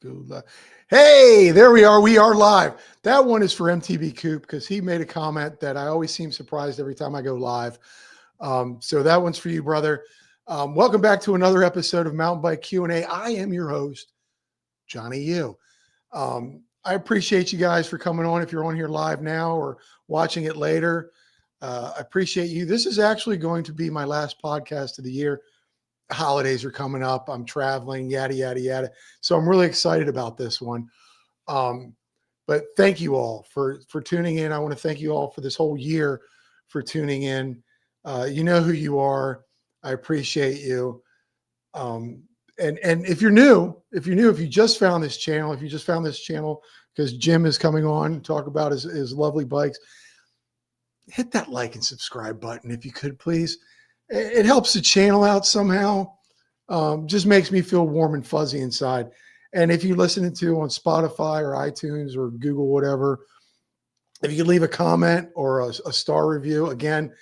Go live. Hey, there we are. We are live. That one is for MTB Coop because he made a comment that I always seem surprised every time I go live. So that one's for you, brother. Welcome back to another episode of Mountain Bike Q&A. I am your host, Johnny Yu. I appreciate you guys for coming on. If you're on here live now or watching it later, I appreciate you. This is actually going to be my last podcast of the year. Holidays are coming up. I'm traveling, yada, yada, yada. So I'm really excited about this one. But thank you all for tuning in. I want to thank you all for this whole year for tuning in. You know who you are. I appreciate you. And if you're new, if you just found this channel, because Jim is coming on to talk about his lovely bikes, hit that like and subscribe button if you could, please. It helps the channel out somehow. Just makes me feel warm and fuzzy inside. And if you're listening to on Spotify or iTunes or Google, whatever, if you could leave a comment or a star review, again,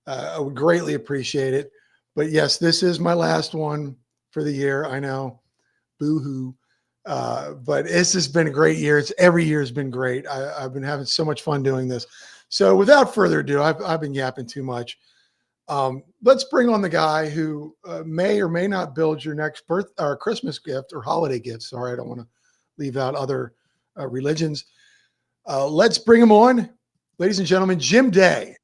I would greatly appreciate it. But yes, this is my last one for the year. I know, boo-hoo. But it's just been a great year. Every year has been great. I've been having so much fun doing this. So without further ado, I've been yapping too much. Let's bring on the guy who may or may not build your next birth or Christmas gift or holiday gift. Sorry, I don't want to leave out other religions. Let's bring him on, ladies and gentlemen. Jim Day,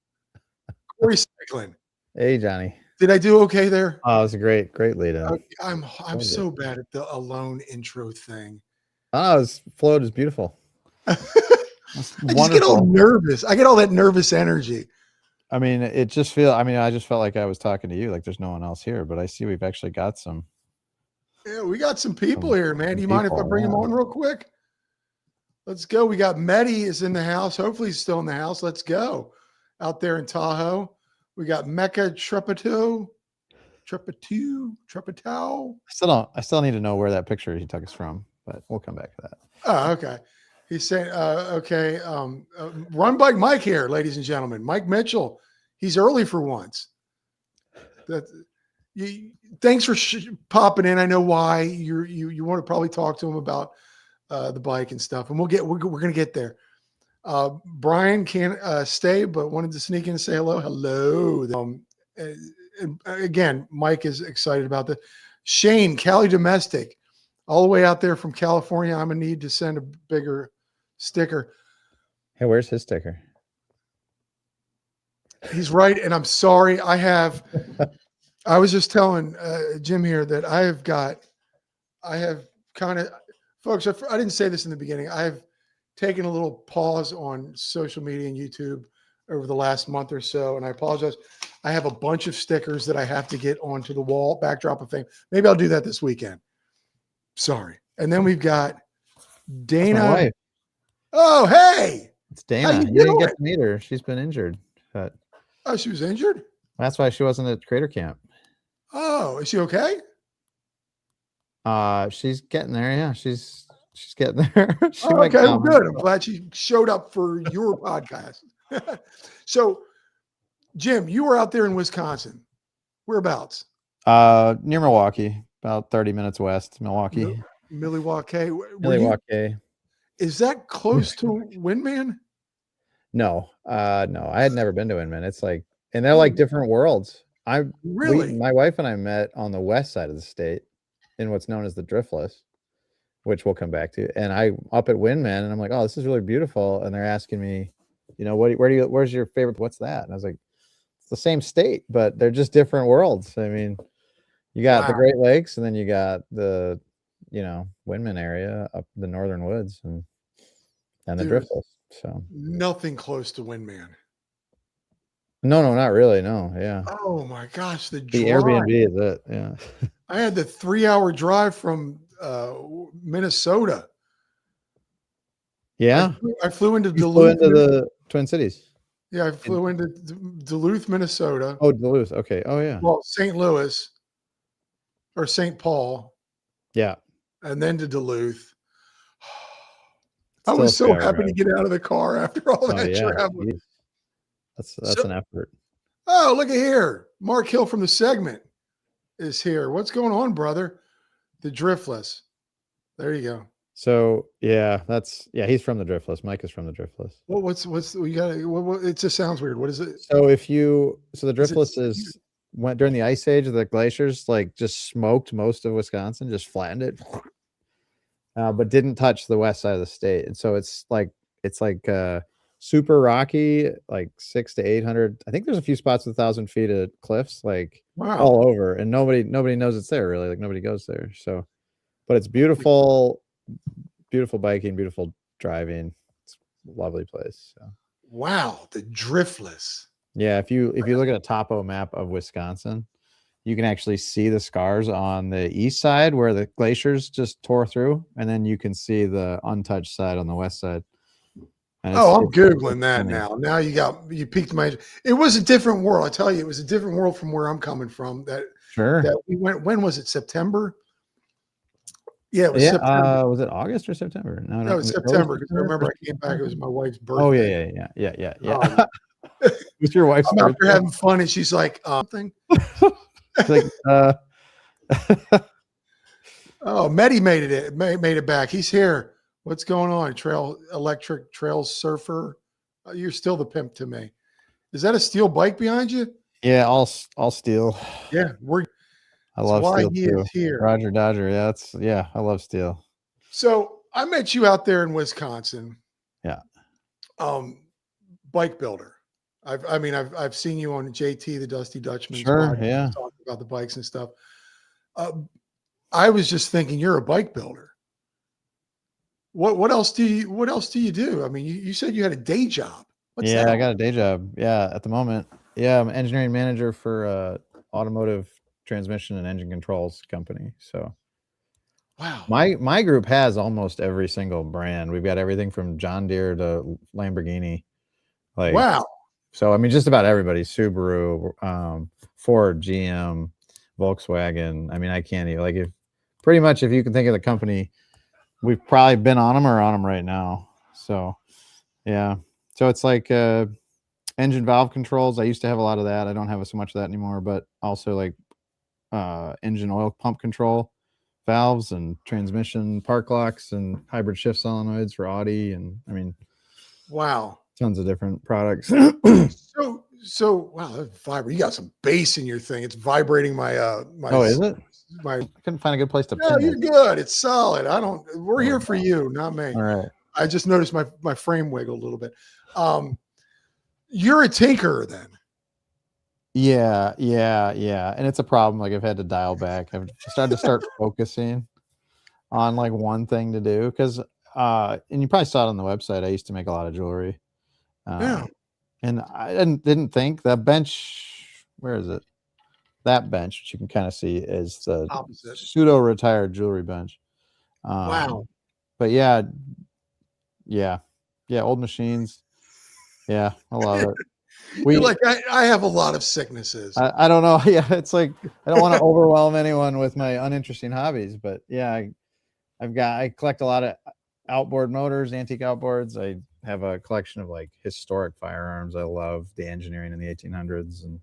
Quarry Cycling. Hey, Johnny. Did I do okay there? Oh, it was a great lead up. I'm so bad at the alone intro thing. Oh, his float is beautiful. I just get all nervous. I get all that nervous energy. I mean, I just felt like I was talking to you, like there's no one else here, but I see we've actually got some. Yeah, we got some people here, man. Do you mind if I bring them on real quick? Let's go. We got Mehdi is in the house. Hopefully he's still in the house. Let's go. Out there in Tahoe. We got Mecca Trepetow. I still need to know where that picture he took us from, but we'll come back to that. Oh, okay. He's saying, okay. Run Bike Mike here, ladies and gentlemen. Mike Mitchell. He's early for once. Thanks for popping in. I know why you want to probably talk to him about the bike and stuff, and we're going to get there. Brian can't stay, but wanted to sneak in and say hello. Hello. And again, Mike is excited about this. Shane, Cali Domestic, all the way out there from California. I'm going to need to send a bigger sticker. Hey, where's his sticker? He's right. And I'm sorry. I was just telling Jim here that I have kind of, folks, I didn't say this in the beginning. I've taken a little pause on social media and YouTube over the last month or so. And I apologize. I have a bunch of stickers that I have to get onto the wall, backdrop of fame. Maybe I'll do that this weekend. Sorry. And then we've got Dana. Oh, hey. It's Dana. You didn't get to meet her. She's been injured. But oh, she was injured? That's why she wasn't at Crater Camp. Oh, is she okay? She's getting there. Yeah, she's getting there. Okay, well, good. I'm glad she showed up for your podcast. So, Jim, you were out there in Wisconsin. Whereabouts? Near Milwaukee, about 30 minutes west. Milwaukee. Milwaukee. Milwaukee. Is that close to Windman? No, no. I had never been to Windman. It's like, and they're like different worlds. My wife and I met on the west side of the state in what's known as the Driftless, which we'll come back to. And I up at Windman, and I'm like, oh, this is really beautiful. And they're asking me, you know, where's your favorite? What's that? And I was like, it's the same state, but they're just different worlds. I mean, you got the Great Lakes, and then you got the, you know, Windman area up the northern woods and the Driftless. So nothing close to Windman. No, not really. No, yeah. Oh my gosh, the Airbnb is it? Yeah. I had the 3-hour drive from Minnesota. Yeah, I flew into Duluth. Flew into the Twin Cities. Yeah, I flew into Duluth, Minnesota. Oh, Duluth. Okay. Oh, yeah. Well, St. Louis or St. Paul. Yeah. And then to Duluth. I was so happy to get out of the car after all that travel. That's an effort. Oh, look at here. Mark Hill from the segment is here. What's going on, brother? The Driftless. There you go. So yeah, he's from the Driftless. Mike is from the Driftless. What's you got? It just sounds weird. What is it? So the Is it? Driftless went during the ice age. The glaciers like just smoked most of Wisconsin, just flattened it, but didn't touch the west side of the state. And so it's like super rocky, like 600 to 800. I think there's a few spots with 1,000 feet of cliffs, like all over, and nobody knows it's there really. Like nobody goes there. So, but it's beautiful, beautiful biking, beautiful driving. It's a lovely place. So. Wow, the Driftless. Yeah, if you look at a topo map of Wisconsin, you can actually see the scars on the east side where the glaciers just tore through, and then you can see the untouched side on the west side. I'm Googling that now. Now you piqued my. It was a different world. I tell you, it was a different world from where I'm coming from. That we went. When was it? September. Yeah, it was September. Was it August or September? No, it was September because I remember I came back. It was my wife's birthday. Oh yeah. With your wife's I'm out there having fun, and she's like, something. Like, oh, Medi made it back. He's here. What's going on? Electric trail surfer. You're still the pimp to me. Is that a steel bike behind you? Yeah, all steel. Yeah, I love steel too. Is here. Roger Dodger. Yeah, I love steel. So I met you out there in Wisconsin. Yeah. Bike builder. I've seen you on JT, the Dusty Dutchman. Sure. Yeah. Talking about the bikes and stuff. I was just thinking you're a bike builder. What else do you do? I mean, you said you had a day job. What's that? I got a day job. Yeah, at the moment. Yeah, I'm engineering manager for automotive transmission and engine controls company. So wow. My group has almost every single brand. We've got everything from John Deere to Lamborghini. Like wow. So I mean just about everybody, Subaru, Ford, GM, Volkswagen. I mean, I can't even if you can think of the company, we've probably been on them or on them right now. So yeah. So it's like engine valve controls. I used to have a lot of that. I don't have so much of that anymore, but also like engine oil pump control valves and transmission park locks and hybrid shift solenoids for Audi. And I mean, wow, tons of different products. So wow, that's vibrant. You got some bass in your thing. It's vibrating my Oh, is it? I couldn't find a good place to pin you're good. It's solid. We're here for you, not me. All right. I just noticed my frame wiggle a little bit. You're a tinkerer then. Yeah. And it's a problem. Like I've had to dial back. I've started to focusing on like one thing to do. Cause and you probably saw it on the website. I used to make a lot of jewelry. Yeah. And I didn't think that bench, where is it? That bench, which you can kind of see is the pseudo retired jewelry bench. Wow. But yeah, old machines. Yeah, I love it. You're like, I have a lot of sicknesses. I don't know. Yeah, it's like I don't want to overwhelm anyone with my uninteresting hobbies, but yeah, I collect a lot of outboard motors, antique outboards. I have a collection of like historic firearms. I love the engineering in the 1800s and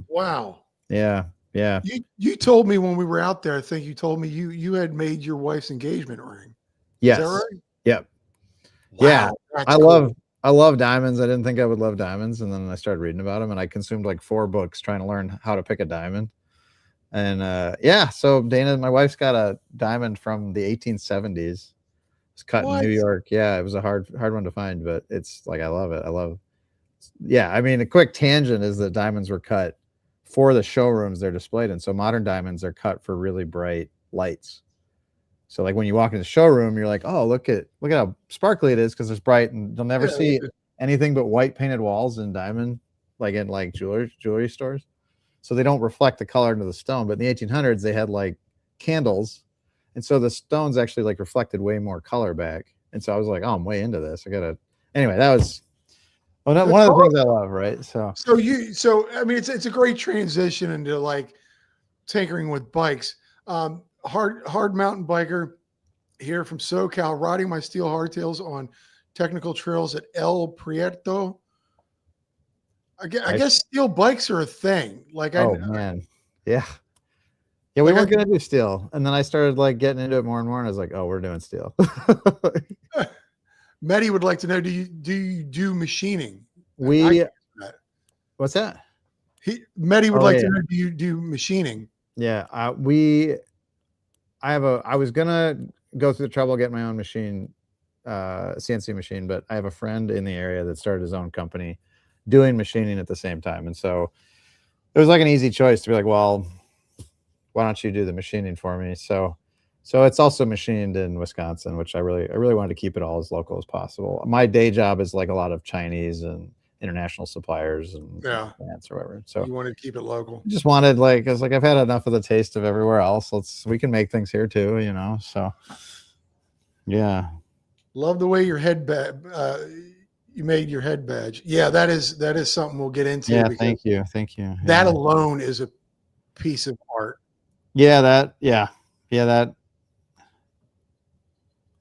wow. Yeah. You told me when we were out there, I think you told me you had made your wife's engagement ring. Yes. Is that right? Yep. Wow, yeah. I love diamonds. I didn't think I would love diamonds. And then I started reading about them and I consumed like 4 books trying to learn how to pick a diamond. And so Dana, my wife's got a diamond from the 1870s. It's cut in New York. Yeah, it was a hard one to find, but it's like I love it. I mean, a quick tangent is that diamonds were cut for the showrooms they're displayed in. So modern diamonds are cut for really bright lights. So like when you walk in the showroom, you're like, oh, look at how sparkly it is because it's bright, and you'll never see anything but white painted walls in diamond, like in like jewelry stores. So they don't reflect the color into the stone. But in the 1800s, they had like candles, and so the stones actually like reflected way more color back. And so I was like, oh, I'm way into this. Anyway, that was one of the things I love, right? So I mean, it's a great transition into like tinkering with bikes. Hard mountain biker here from SoCal, riding my steel hardtails on technical trails at El Prieto. I guess steel bikes are a thing. Like, man, yeah. Yeah, we Like weren't gonna do steel, and then I started like getting into it more and more, and I was like, "Oh, we're doing steel." Mehdi would like to know: do you do machining? And I We can't do that. what's that? Mehdi would Oh like yeah, to know: do you do machining? yeah. I was gonna go through the trouble of getting my own machine, CNC machine, but I have a friend in the area that started his own company doing machining at the same time, and so it was like an easy choice to be like, well, why don't you do the machining for me? So it's also machined in Wisconsin, which I really wanted to keep it all as local as possible. My day job is like a lot of Chinese and international suppliers and Yeah, plants or whatever. So you want to keep it local. I just wanted like I was like, I've had enough of the taste of everywhere else. We can make things here too, you know. So yeah. Love the way your you made your head badge. Yeah, that is something we'll get into Yeah, because thank you. Thank you. that Yeah. alone is a piece of art. Yeah, that yeah. Yeah, that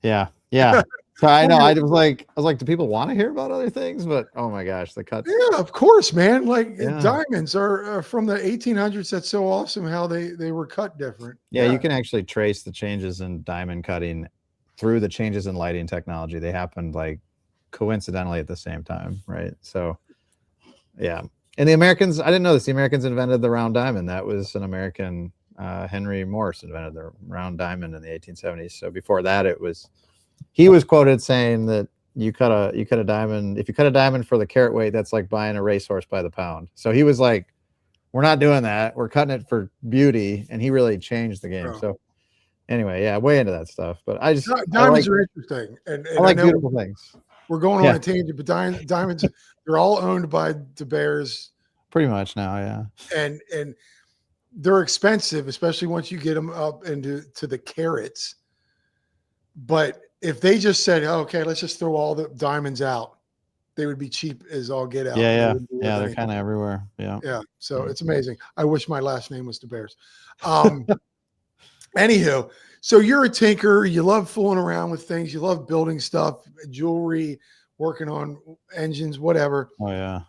yeah. Yeah. So I know I was like, do people want to hear about other things? But oh my gosh, the cuts. Yeah, of course, man. Like Yeah. diamonds are from the 1800s. That's so awesome how they were cut different. Yeah, you can actually trace the changes in diamond cutting through the changes in lighting technology. They happened like coincidentally at the same time, right? So yeah. And the Americans, I didn't know this. The Americans invented the round diamond. That was an American. Henry Morse invented the round diamond in the 1870s. So before that, he was quoted saying that you cut a diamond. If you cut a diamond for the carat weight, that's like buying a racehorse by the pound. So he was like, we're not doing that. We're cutting it for beauty. And he really changed the game. Oh. So anyway, yeah, way into that stuff. But Diamonds are interesting, and I I like know beautiful things. we're going on Yeah, a tangent, but diamonds they're all owned by De Beers, pretty much now. Yeah. and they're expensive, especially once you get them up into the carats. But if they just said, oh, "Okay, let's just throw all the diamonds out," they would be cheap as all get out. Yeah. They Yeah. wouldn't be worth Yeah. They're anything. kind of everywhere. Yeah. Yeah, so Yeah. it's amazing. I wish my last name was De Beers. Anywho, so you're a tinker. You love fooling around with things. You love building stuff, jewelry, working on engines, whatever. Oh yeah.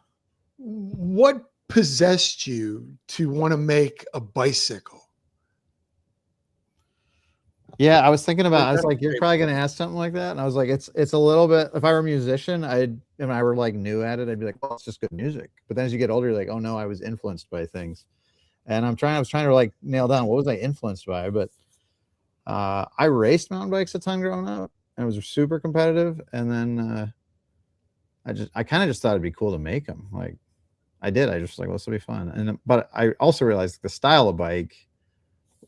What possessed you to want to make a bicycle? Yeah, I was thinking about. I was That's like, "You're great. probably gonna ask something like that," and I was like, "It's a little bit." If I were a musician, and I were like new at it, I'd be like, "Well, it's just good music." But then as you get older, you're like, "Oh no, I was influenced by things," and I was trying to like nail down what was I influenced by. But I raced mountain bikes a ton growing up, and it was super competitive. And then I kind of just thought it'd be cool to make them. Like I did. I just like, well, this will be fun. And but I also realized the style of bike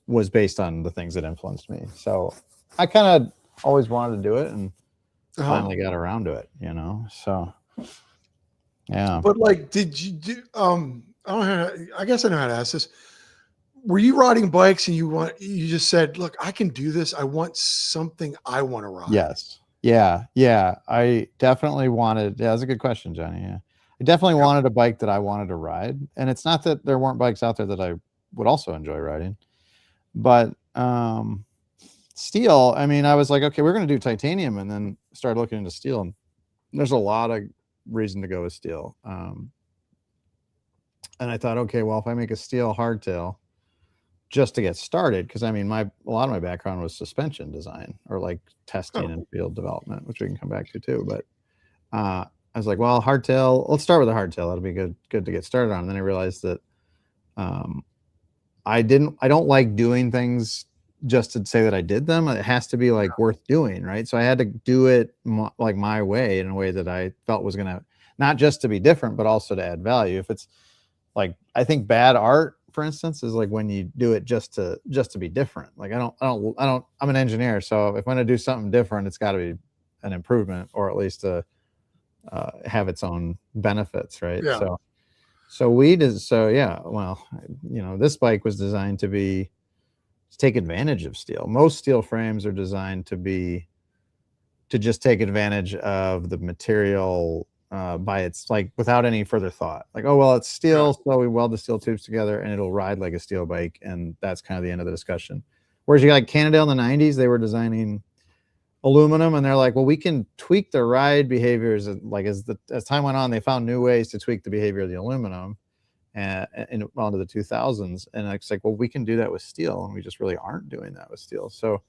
was based on the things that influenced me. So I kind of always wanted to do it and finally got around to it, you know? So yeah. But like, did you do, I don't know, I guess I know how to ask this. Were you riding bikes and you just said, look, I can do this. I want something I want to ride. Yes. Yeah. Yeah. I definitely wanted, yeah, that's a good question, Johnny. Yeah. I definitely wanted a bike that I wanted to ride. And it's not that there weren't bikes out there that I would also enjoy riding, but steel, I mean, I was like, okay, we're going to do titanium, and then started looking into steel, and there's a lot of reason to go with steel. And I thought, okay, well, if I make a steel hardtail just to get started, because I mean, a lot of my background was suspension design or like testing and field development, which we can come back to too. But I was like, well, hardtail, let's start with a hardtail. That'll be good to get started on. And then I realized that I don't like doing things just to say that I did them. It has to be like worth doing, right? So I had to do it like my way, in a way that I felt was going to, not just to be different, but also to add value. If it's like, I think bad art, for instance, is like when you do it just to be different. Like I'm an engineer, so if I'm going to do something different, it's got to be an improvement, or at least to have its own benefits, right? Yeah. So yeah, well, you know, this bike was designed to take advantage of steel. Most steel frames are designed to just take advantage of the material by its, like, without any further thought. Like, oh, well, it's steel, so we weld the steel tubes together and it'll ride like a steel bike, and that's kind of the end of the discussion. Whereas you got like Cannondale in the 90s, they were designing aluminum, and they're like, well, we can tweak the ride behaviors. And like as time went on, they found new ways to tweak the behavior of the aluminum, and onto the 2000s. And it's like, well, we can do that with steel, and we just really aren't doing that with steel. So,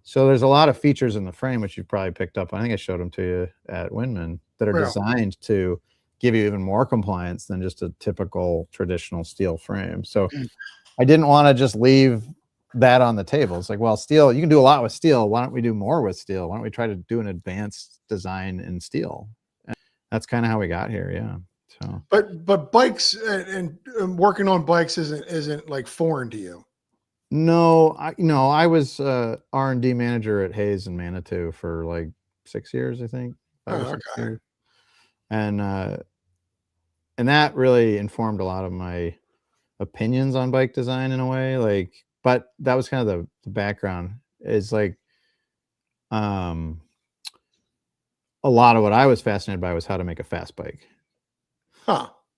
so there's a lot of features in the frame, which you've probably picked up. I think I showed them to you at Windman, that are designed to give you even more compliance than just a typical traditional steel frame. So I didn't want to just leave that on the table. It's like, well, steel, you can do a lot with steel. Why don't we do more with steel? Why don't we try to do an advanced design in steel? And that's kind of how we got here. Yeah. So, but bikes and working on bikes isn't like foreign to you. No, I was R&D manager at Hayes and Manitou for like 6 years, I think. 5 or 6 years. And that really informed a lot of my opinions on bike design in a way. Like, but that was kind of the background, is like a lot of what I was fascinated by was how to make a fast bike.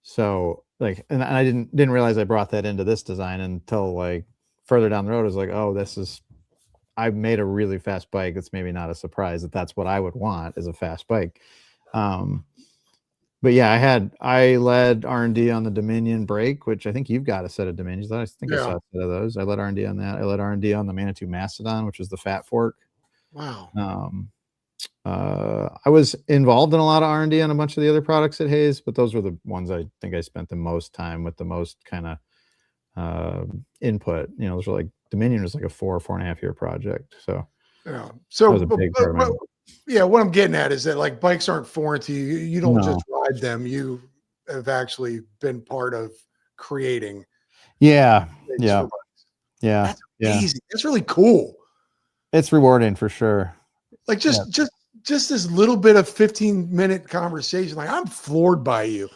So like, and I didn't realize I brought that into this design until like further down the road. I was like, oh, I've made a really fast bike. It's maybe not a surprise that that's what I would want, is a fast bike. But yeah, I led R&D on the Dominion brake, which I think you've got a set of Dominions. I think I saw a set of those. I led R&D on that. I led R&D on the Manitou Mastodon, which is the fat fork. Wow. I was involved in a lot of R&D on a bunch of the other products at Hayes, but those were the ones I think I spent the most time with, the most kind of input. You know, those were like, Dominion was like a 4.5 year project. So yeah. So that was a big part of it. Yeah, what I'm getting at is that like bikes aren't foreign to you. You don't just ride them. You have actually been part of creating. Yeah. That's amazing. That's really cool. It's rewarding for sure. Like just this little bit of 15-minute conversation. Like, I'm floored by you.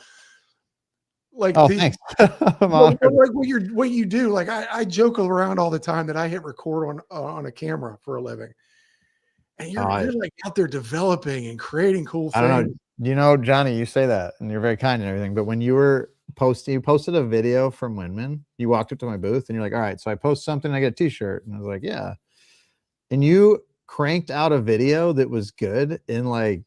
Like, thanks. like what you do. Like I joke around all the time that I hit record on a camera for a living. And you're like out there developing and creating cool things. I don't know. You know, Johnny, you say that and you're very kind and everything, but when you were you posted a video from Windman, you walked up to my booth and you're like, all right, so I post something, I get a t-shirt. And I was like, yeah. And you cranked out a video that was good in like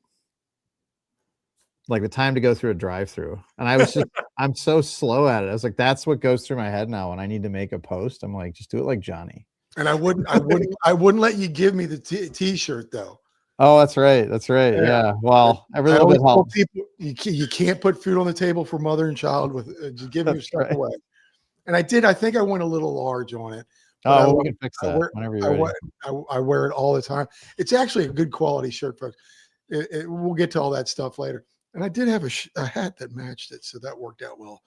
the time to go through a drive-through. And I was just, I'm so slow at it. I was like, that's what goes through my head now when I need to make a post. I'm like, just do it like Johnny. And I wouldn't let you give me the t-shirt though. Oh, that's right. That's right. Yeah. Well, every little bit helps. People, you can't put food on the table for mother and child with just giving your stuff away. And I think I went a little large on it. Oh, we can fix that whenever you're ready. I wear it all the time. It's actually a good quality shirt, folks. We'll get to all that stuff later. And I did have a hat that matched it, so that worked out well.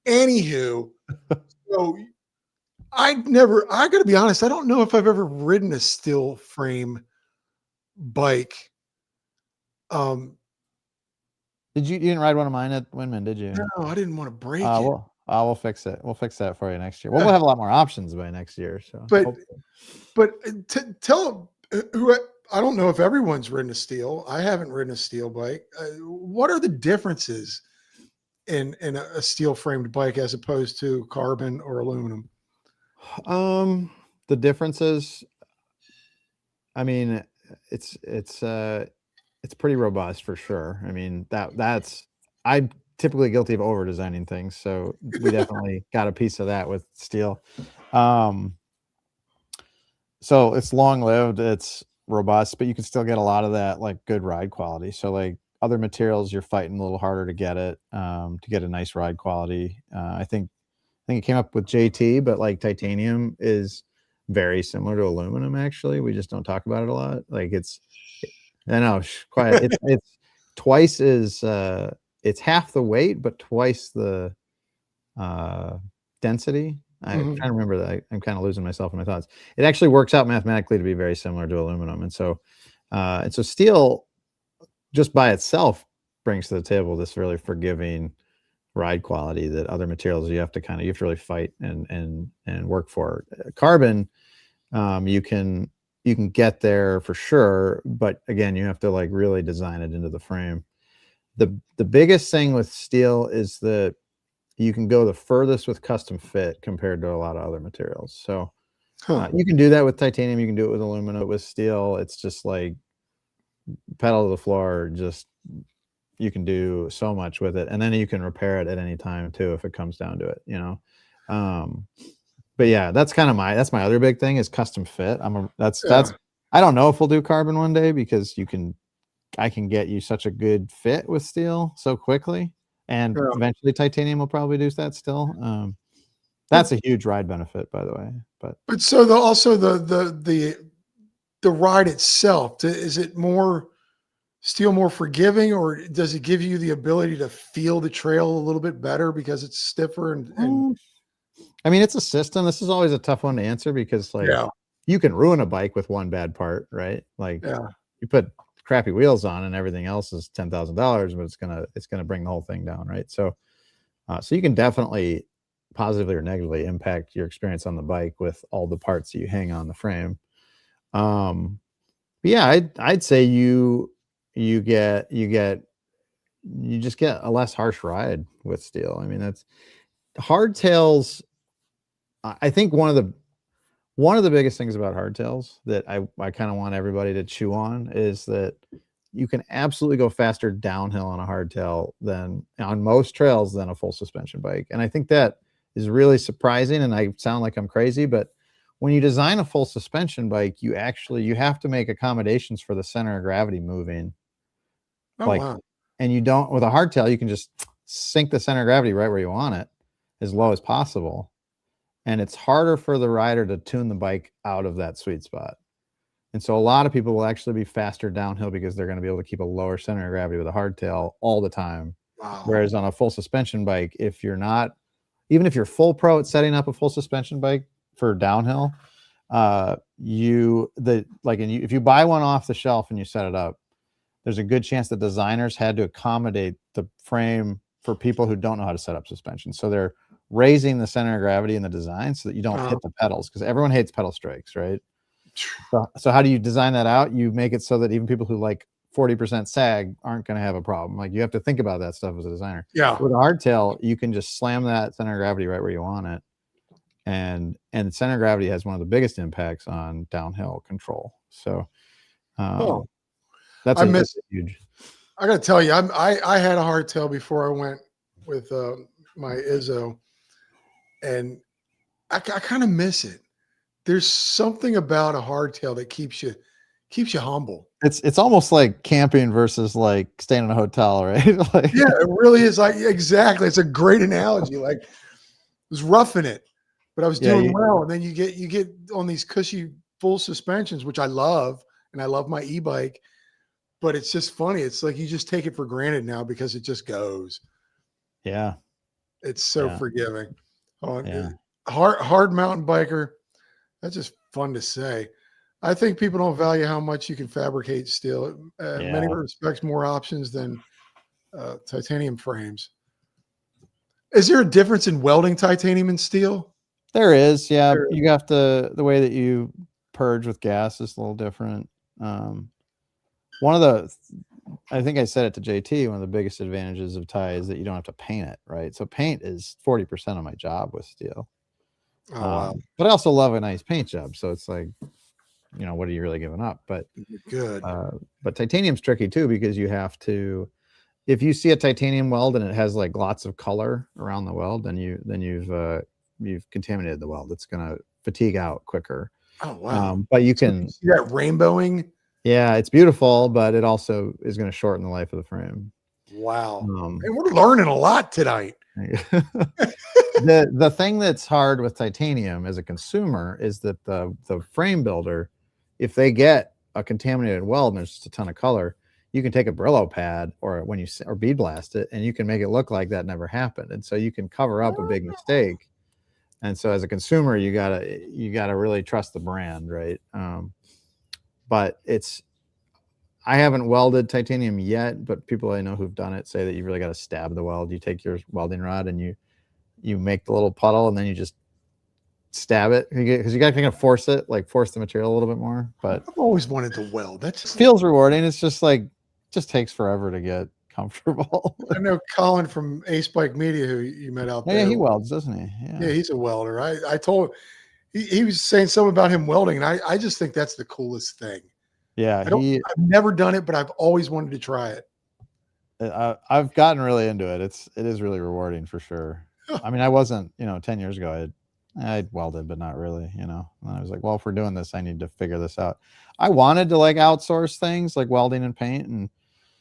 Anywho, so I got to be honest, I don't know if I've ever ridden a steel frame bike. You didn't ride one of mine at Windman, did you? No, I didn't want to break it. We'll fix it. We'll fix that for you next year. We'll have a lot more options by next year. So, but tell who, I don't know if everyone's ridden a steel. I haven't ridden a steel bike. What are the differences in a steel framed bike as opposed to carbon or aluminum? The differences, I mean, it's pretty robust for sure. I mean, I'm typically guilty of over designing things, so we definitely got a piece of that with steel. So it's long lived, it's robust, but you can still get a lot of that like good ride quality. So like other materials, you're fighting a little harder to get it, to get a nice ride quality. I think it came up with JT, but like titanium is very similar to aluminum. Actually, we just don't talk about it a lot. Like I know, quiet. It's twice as it's half the weight, but twice the density. I'm trying to remember that. I'm kind of losing myself in my thoughts. It actually works out mathematically to be very similar to aluminum, and so steel, just by itself, brings to the table this really forgiving ride quality that other materials you have to really fight and work for. Carbon, you can get there for sure, but again, you have to like really design it into the frame. The biggest thing with steel is that you can go the furthest with custom fit compared to a lot of other materials. So you can do that with titanium, you can do it with aluminum. With steel, it's just like pedal to the floor, just you can do so much with it, and then you can repair it at any time too if it comes down to it, you know. But yeah, that's my other big thing is custom fit. That's I don't know if we'll do carbon one day because I can get you such a good fit with steel so quickly, and eventually titanium will probably do that still. That's a huge ride benefit, by the way. But so the ride itself, is it more steel more forgiving, or does it give you the ability to feel the trail a little bit better because it's stiffer and I mean, it's a system. This is always a tough one to answer because like you can ruin a bike with one bad part, right? Like you put crappy wheels on and everything else is $10,000, but it's gonna bring the whole thing down, right? So so you can definitely positively or negatively impact your experience on the bike with all the parts that you hang on the frame. But yeah, I'd say you just get a less harsh ride with steel. I mean, that's hardtails. I think one of the biggest things about hardtails that I kind of want everybody to chew on is that you can absolutely go faster downhill on a hardtail than on most trails than a full suspension bike. And I think that is really surprising. And I sound like I'm crazy, but when you design a full suspension bike, you have to make accommodations for the center of gravity moving. And you don't, with a hardtail, you can just sink the center of gravity right where you want it as low as possible. And it's harder for the rider to tune the bike out of that sweet spot. And so a lot of people will actually be faster downhill because they're going to be able to keep a lower center of gravity with a hardtail all the time. Whereas on a full suspension bike, even if you're full pro at setting up a full suspension bike for downhill, if you buy one off the shelf and you set it up, there's a good chance that designers had to accommodate the frame for people who don't know how to set up suspension. So they're raising the center of gravity in the design so that you don't hit the pedals, because everyone hates pedal strikes, right? So how do you design that out? You make it so that even people who like 40% sag aren't going to have a problem. Like, you have to think about that stuff as a designer. With a hardtail, you can just slam that center of gravity right where you want it. And center of gravity has one of the biggest impacts on downhill control. So that's huge. I got to tell you, I had a hardtail before I went with my Izzo, and I kind of miss it. There's something about a hardtail that keeps you humble. It's almost like camping versus like staying in a hotel, right? Yeah, it really is. Like, exactly. It's a great analogy. Like, it was roughing it, but I was doing well. And then you get on these cushy full suspensions, which I love, and I love my e-bike. But it's just funny. It's like you just take it for granted now because it just goes. Yeah. It's so forgiving. Hard mountain biker. That's just fun to say. I think people don't value how much you can fabricate steel. In many respects, more options than titanium frames. Is there a difference in welding titanium and steel? There is. Yeah. You have to, the way that you purge with gas is a little different. I think I said it to JT, one of the biggest advantages of tie is that you don't have to paint it, right? So paint is 40% of my job with steel. But I also love a nice paint job. So it's like, what are you really giving up? But but titanium's tricky too, because you have to, if you see a titanium weld and it has like lots of color around the weld, then you've contaminated the weld. It's going to fatigue out quicker. Oh, wow. But you can see that rainbowing. Yeah, it's beautiful, but it also is going to shorten the life of the frame. Wow. And we're learning a lot tonight. The thing that's hard with titanium as a consumer is that the frame builder, if they get a contaminated weld and there's just a ton of color, you can take a Brillo pad or bead blast it, and you can make it look like that never happened. And so you can cover up a big mistake. And so as a consumer, you gotta really trust the brand, right? But I haven't welded titanium yet, but people I know who've done it say that you really got to stab the weld. You take your welding rod and you make the little puddle, and then you just stab it, because you got to kind of force the material a little bit more. But I've always wanted to weld. That feels rewarding. It's just takes forever to get comfortable. I know Colin from Ace Bike Media, who you met out there. Yeah, he welds, doesn't he? Yeah, he's a welder. I told him, he was saying something about him welding, and I just think that's the coolest thing. Yeah, I've never done it, but I've always wanted to try it. I've gotten really into it. It is really rewarding for sure. I mean, I wasn't, 10 years ago, I welded, but not really, And I was like, well, if we're doing this, I need to figure this out. I wanted to like outsource things like welding and paint. And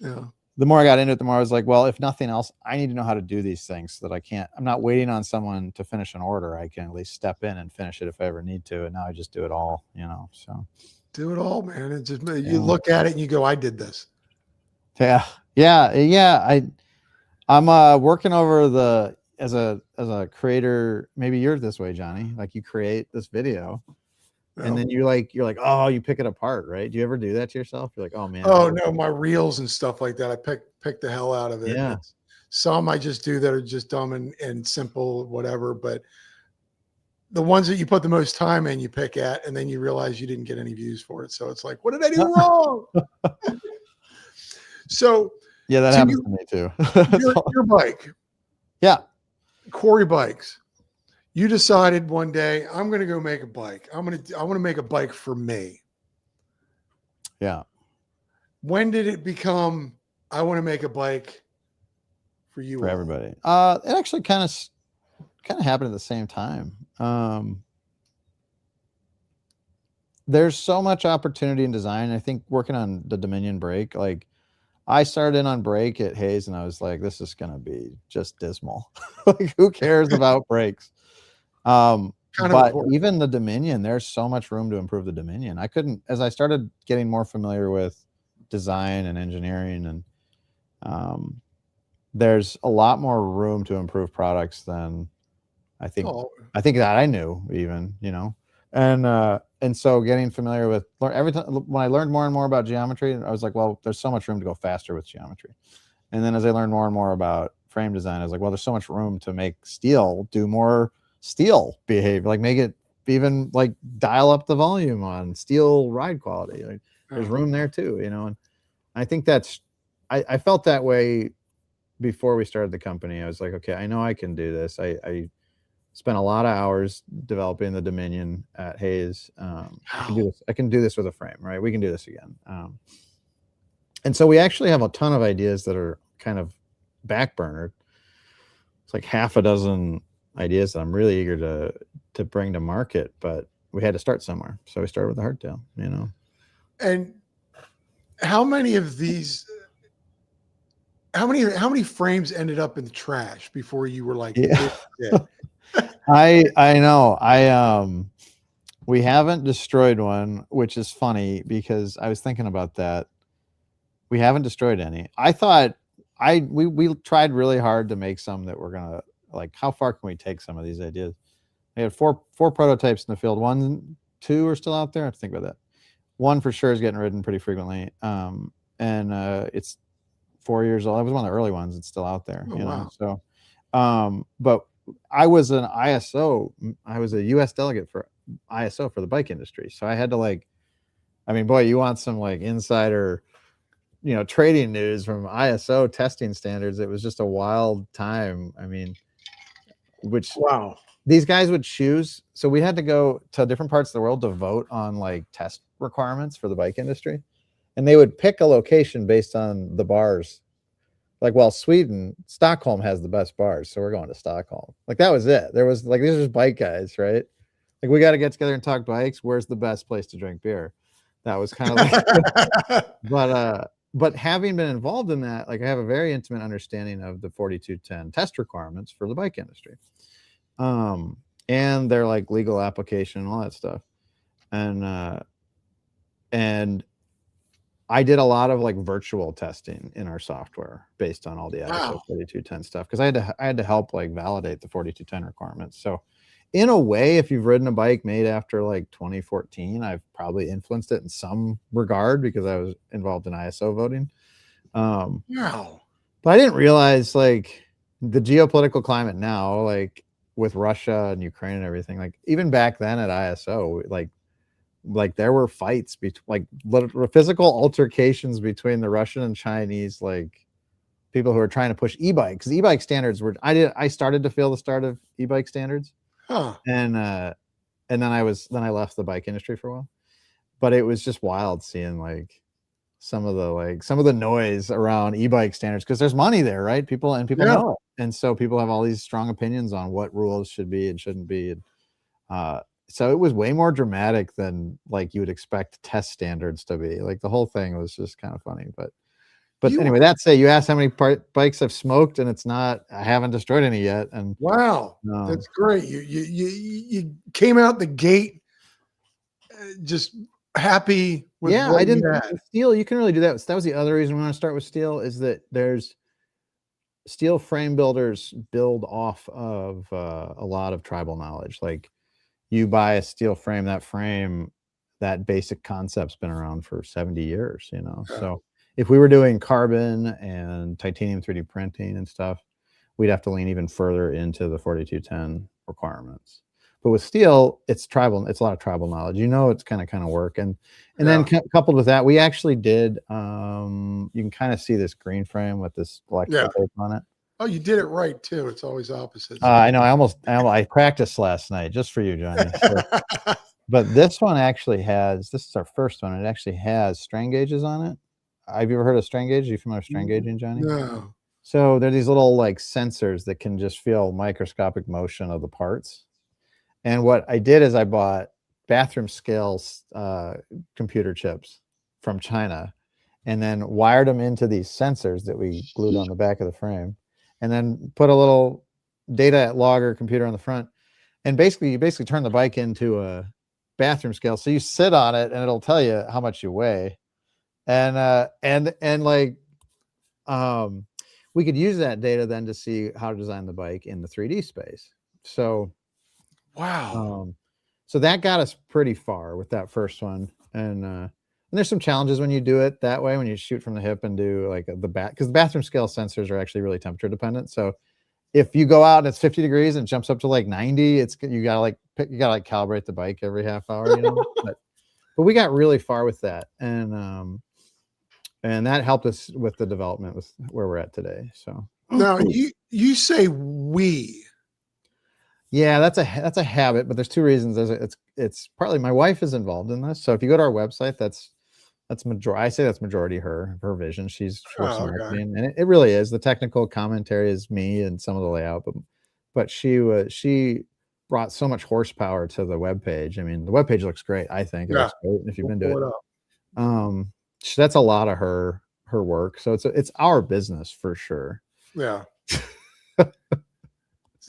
Yeah. the more I got into it, the more I was like, well, if nothing else, I need to know how to do these things so that I'm not waiting on someone to finish an order. I can at least step in and finish it if I ever need to. And now I just do it all, so. Do it all, man. It's just, you look at it and you go, I did this. Yeah. I'm working over as a creator. Maybe you're this way, Johnny. Like you create this video, and then you're like, oh, you pick it apart, right? Do you ever do that to yourself? You're like, oh man. Oh no, my reels and stuff like that. I pick the hell out of it. Yeah. Some I just do that are just dumb and simple, whatever. But the ones that you put the most time in, you pick at, and then you realize you didn't get any views for it. So it's like, what did I do wrong? So yeah, that happens to me too. your bike. Yeah. Quarry bikes. You decided one day, I'm going to go make a bike. I want to make a bike for me. Yeah. When did it become, I want to make a bike for you? For everybody. It actually kind of happened at the same time. There's so much opportunity in design. I think working on the Dominion brake, like I started in on brake at Hayes and I was like, this is going to be just dismal. Like who cares about brakes? But even the Dominion, there's so much room to improve the Dominion. As I started getting more familiar with design and engineering, and there's a lot more room to improve products than I think that I knew even, and so getting familiar with every time when I learned more and more about geometry, I was like, well, there's so much room to go faster with geometry. And then as I learned more and more about frame design, I was like, well, there's so much room to make steel do more steel behavior, like make it even like dial up the volume on steel ride quality. Like there's room there too, and I think I felt that way before we started the company. I was like, okay, I know I can do this. I spent a lot of hours developing the Dominion at Hayes. I can do this with a frame, right? We can do this again. And so we actually have a ton of ideas that are kind of backburnered. It's like half a dozen ideas that I'm really eager to bring to market, but we had to start somewhere. So we started with the hardtail, And how many of these, how many frames ended up in the trash before you were like, yeah. I know. We haven't destroyed one, which is funny because I was thinking about that. We haven't destroyed any. I thought we tried really hard to make some that we're gonna like. How far can we take some of these ideas? We had four prototypes in the field. 2 are still out there. I have to think about that. One for sure is getting ridden pretty frequently. And it's 4 years old. It was one of the early ones. It's still out there. Wow. So, but I was an ISO. I was a U.S. delegate for ISO for the bike industry. So I had to boy, you want some like insider, trading news from ISO testing standards. It was just a wild time. Wow. These guys would choose. So we had to go to different parts of the world to vote on like test requirements for the bike industry. And they would pick a location based on the bars. Like, well, Stockholm has the best bars, so we're going to Stockholm. Like, that was it. There was like, these are just bike guys, right? Like, we got to get together and talk bikes. Where's the best place to drink beer? That was kind of like, but having been involved in that, like, I have a very intimate understanding of the 4210 test requirements for the bike industry. And their like legal application and all that stuff. And I did a lot of like virtual testing in our software based on all the ISO 4210 stuff because I had to help like validate the 4210 requirements. So in a way, if you've ridden a bike made after like 2014, I've probably influenced it in some regard because I was involved in ISO voting. Wow. But I didn't realize like the geopolitical climate now, like with Russia and Ukraine and everything, like even back then at ISO, like there were fights between like physical altercations between the Russian and Chinese like people who are trying to push e-bikes. E-bike standards were I started to feel the start of e-bike standards. And then I left the bike industry for a while. But it was just wild seeing like some of the noise around e-bike standards, because there's money there, right? People know it. And so people have all these strong opinions on what rules should be and shouldn't be. And so it was way more dramatic than like you would expect test standards to be. Like the whole thing was just kind of funny. But anyway, that's it. You asked how many bikes I've smoked, and it's not. I haven't destroyed any yet. And wow, that's great. You came out the gate just happy with what I didn't. you had. Steel, you can really do that. That was the other reason we want to start with steel, is that there's steel frame builders build off of a lot of tribal knowledge. Like you buy a steel frame, that basic concept's been around for 70 years, you know. Yeah. So if we were doing carbon and titanium 3D printing and stuff, we'd have to lean even further into the 4210 requirements. But with steel, it's tribal. It's a lot of tribal knowledge. You know, it's kind of work. And then coupled with that, we actually did, you can kind of see this green frame with this electrical tape on it. Oh, you did it right too. It's always opposite. I know. I practiced last night just for you, Johnny. So, but this one actually has, this is our first one. It actually has strain gauges on it. Have you ever heard of strain gauge? Are you familiar with strain gauging, Johnny? No. So they're these little like sensors that can just feel microscopic motion of the parts. And what I did is I bought bathroom scale computer chips from China, and then wired them into these sensors that we glued on the back of the frame, and then put a little data logger computer on the front. And you basically turn the bike into a bathroom scale. So you sit on it and it'll tell you how much you weigh. And we could use that data then to see how to design the bike in the 3D space. So wow. So that got us pretty far with that first one. And there's some challenges when you do it that way, when you shoot from the hip and do like because the bathroom scale sensors are actually really temperature dependent. So if you go out and it's 50 degrees and jumps up to like 90, you gotta calibrate the bike every half hour, you know. but we got really far with that, and that helped us with the development with where we're at today. So now you say we. Yeah, that's a habit, but there's two reasons. It's partly my wife is involved in this. So if you go to our website, that's majority. I say that's majority her vision. She's marketing, and it really is. The technical commentary is me and some of the layout, but she brought so much horsepower to the webpage. I mean, the webpage looks great. I think it looks great. If you've been to it, that's a lot of her work. So it's our business for sure. Yeah.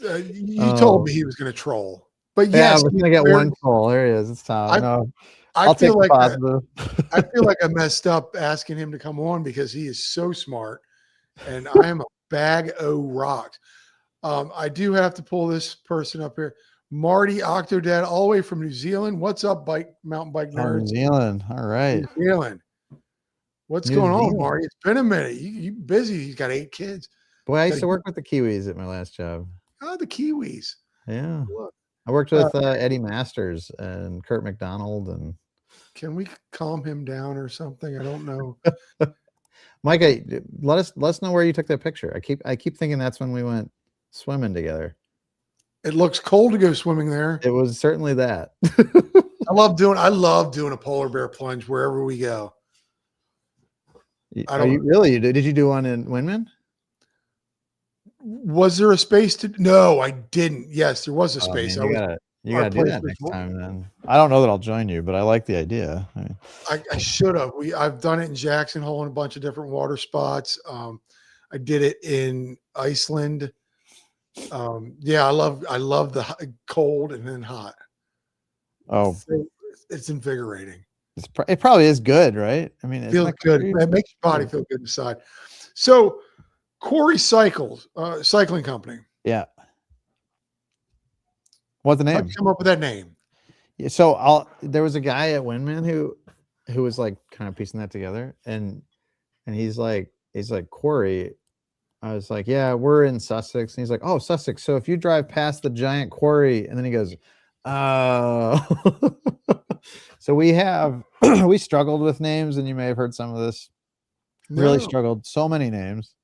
You told me he was going to troll, but yes, we're going to get one troll. There he is. It's Tom. I feel like I feel like I messed up asking him to come on because he is so smart, and I am a bag of rocks. I do have to pull this person up here, Marty Octodad, all the way from New Zealand. What's up, mountain bike nerds? New Zealand, all right. New Zealand. What's going on, Marty? It's been a minute. You busy? He's got 8 kids. Boy, I used to work with the Kiwis at my last job. Oh, the Kiwis. Yeah. Look. I worked with Eddie Masters and Kurt McDonald. And can we calm him down or something? I don't know. Micah, let us know where you took that picture. I keep thinking that's when we went swimming together. It looks cold to go swimming there. It was certainly that. I love doing a polar bear plunge wherever we go. Did you do one in Windman? Was there a space to? No, I didn't. Yes, there was a space. Man, you gotta do that next time. Then I don't know that I'll join you, but I like the idea. I should have. I've done it in Jackson Hole in a bunch of different water spots. I did it in Iceland. Yeah, I love the cold and then hot. Oh, it's invigorating. It probably is good, right? I mean, it feels good. It makes your body feel good inside. So, Quarry cycling company. Yeah. What's the name? How'd you come up with that name? Yeah, so there was a guy at Windman who was like kind of piecing that together, and he's like Quarry. I was like, yeah, we're in Sussex, and he's like, oh, Sussex. So if you drive past the giant quarry, and then he goes, oh. So we struggled with names, and you may have heard some of this. Really struggled. So many names.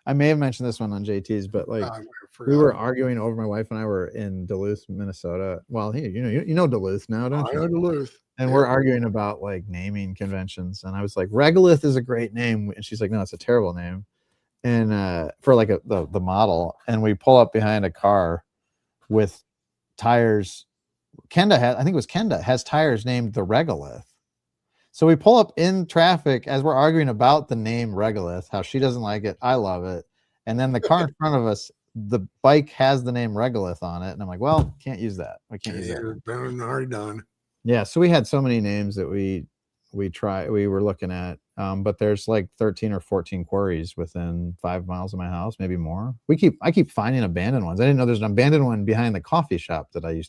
I may have mentioned this one on JT's, but we were arguing over. My wife and I were in Duluth, Minnesota. Well, you know Duluth now, don't you? I know Duluth. And we're arguing about like naming conventions. And I was like, Regolith is a great name. And she's like, no, it's a terrible name. And for like the model. And we pull up behind a car with tires. I think it was Kenda, has tires named the Regolith. So we pull up in traffic as we're arguing about the name Regolith, how she doesn't like it. I love it. And then the car in front of us, the bike has the name Regolith on it. And I'm like, well, can't use that. I can't use that. Already done. Yeah. So we had so many names that we were looking at. But there's like 13 or 14 quarries within 5 miles of my house, maybe more. I keep finding abandoned ones. I didn't know there's an abandoned one behind the coffee shop that I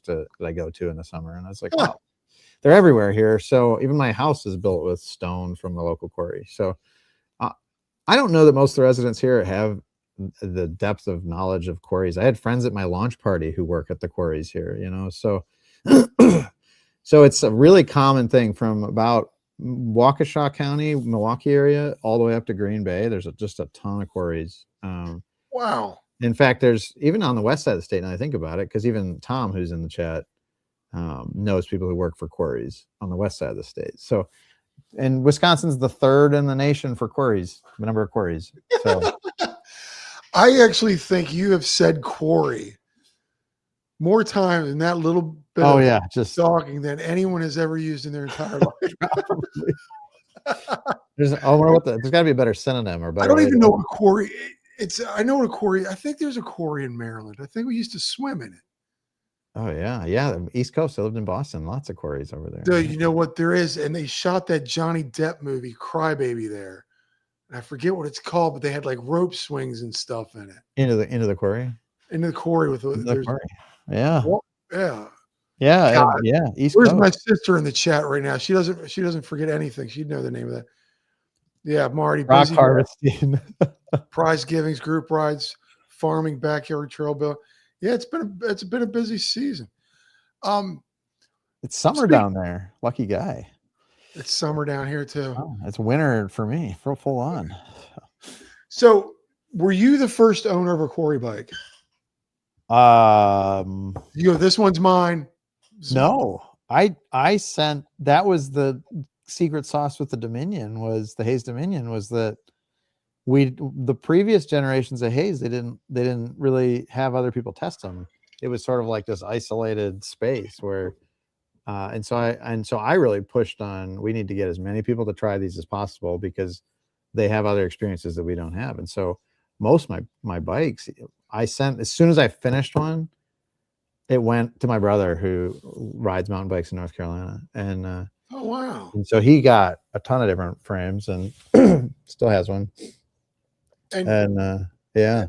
go to in the summer. And I was like, wow, they're everywhere here. So even my house is built with stone from the local quarry. So I don't know that most of the residents here have the depth of knowledge of quarries. I had friends at my launch party who work at the quarries here, so so it's a really common thing from about Waukesha County, Milwaukee area, all the way up to Green Bay. There's just a ton of quarries. Wow. In fact, there's even on the west side of the state, now I think about it, because even Tom, who's in the chat, knows people who work for quarries on the west side of the state. So, and Wisconsin's the third in the nation for quarries, the number of quarries. So I actually think you have said quarry more times in that little bit of just talking than anyone has ever used in their entire life. There's got to be a better synonym or better. I don't even know what a quarry I know what a quarry. I think there's a quarry in Maryland. I think we used to swim in it. Oh yeah. The East Coast. I lived in Boston. Lots of quarries over there. Dude, you know what there is? And they shot that Johnny Depp movie, Crybaby, there. And I forget what it's called, but they had like rope swings and stuff in it. Into the quarry. Into the quarry with the quarry. Yeah. Yeah. East Where's Coast. my sister in the chat right now? She doesn't forget anything. She'd know the name of that. Yeah, Marty. Rock harvesting. Prize givings, group rides, farming, backyard trail bill. Yeah, it's been a busy season. It's summer down there. Lucky guy. It's summer down here too. Oh, it's winter for me, full on. So, were you the first owner of a quarry bike? You go, this one's mine. No, I sent. That was the secret sauce with the Dominion. Was the Hayes Dominion? Was that the previous generations of Hayes, they didn't really have other people test them. It was sort of like this isolated space where, and so I really pushed on, we need to get as many people to try these as possible because they have other experiences that we don't have. And so most of my bikes, I sent, as soon as I finished one, it went to my brother who rides mountain bikes in North Carolina. And, oh, wow. And so he got a ton of different frames and still has one. And yeah.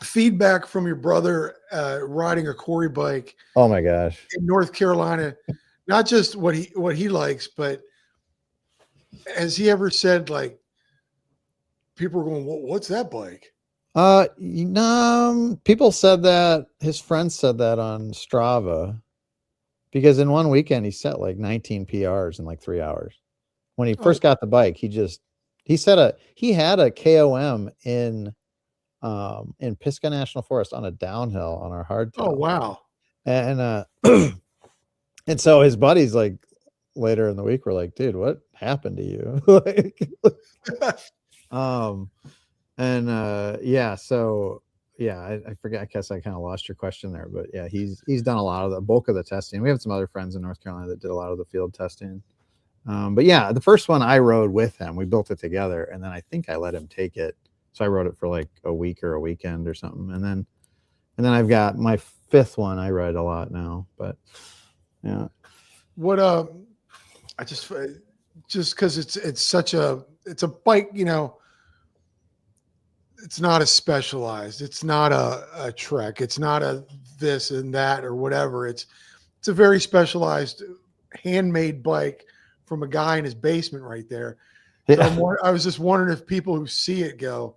Feedback from your brother riding a quarry bike. Oh my gosh. In North Carolina, not just what he likes, but has he ever said, like, people are going, what's that bike? People said that, his friends said that on Strava, because in one weekend he set like 19 PRs in like 3 hours. When he first got the bike, he had a KOM in Pisgah National Forest on a downhill on our hardtail. Oh wow. And and so his buddies, like, later in the week were like, dude, what happened to you? I forget, I guess I kind of lost your question there, but yeah, he's done a lot of the bulk of the testing. We have some other friends in North Carolina that did a lot of the field testing. But yeah, the first one I rode with him, we built it together, and then I think I let him take it. So I rode it for like a week or a weekend or something. And then I've got my fifth one. I ride a lot now, but yeah. What, I just cause it's a bike, it's not a specialized, it's not a Trek. It's not a this and that or whatever. It's a very specialized handmade bike from a guy in his basement right there. Yeah. So I was just wondering if people who see it go,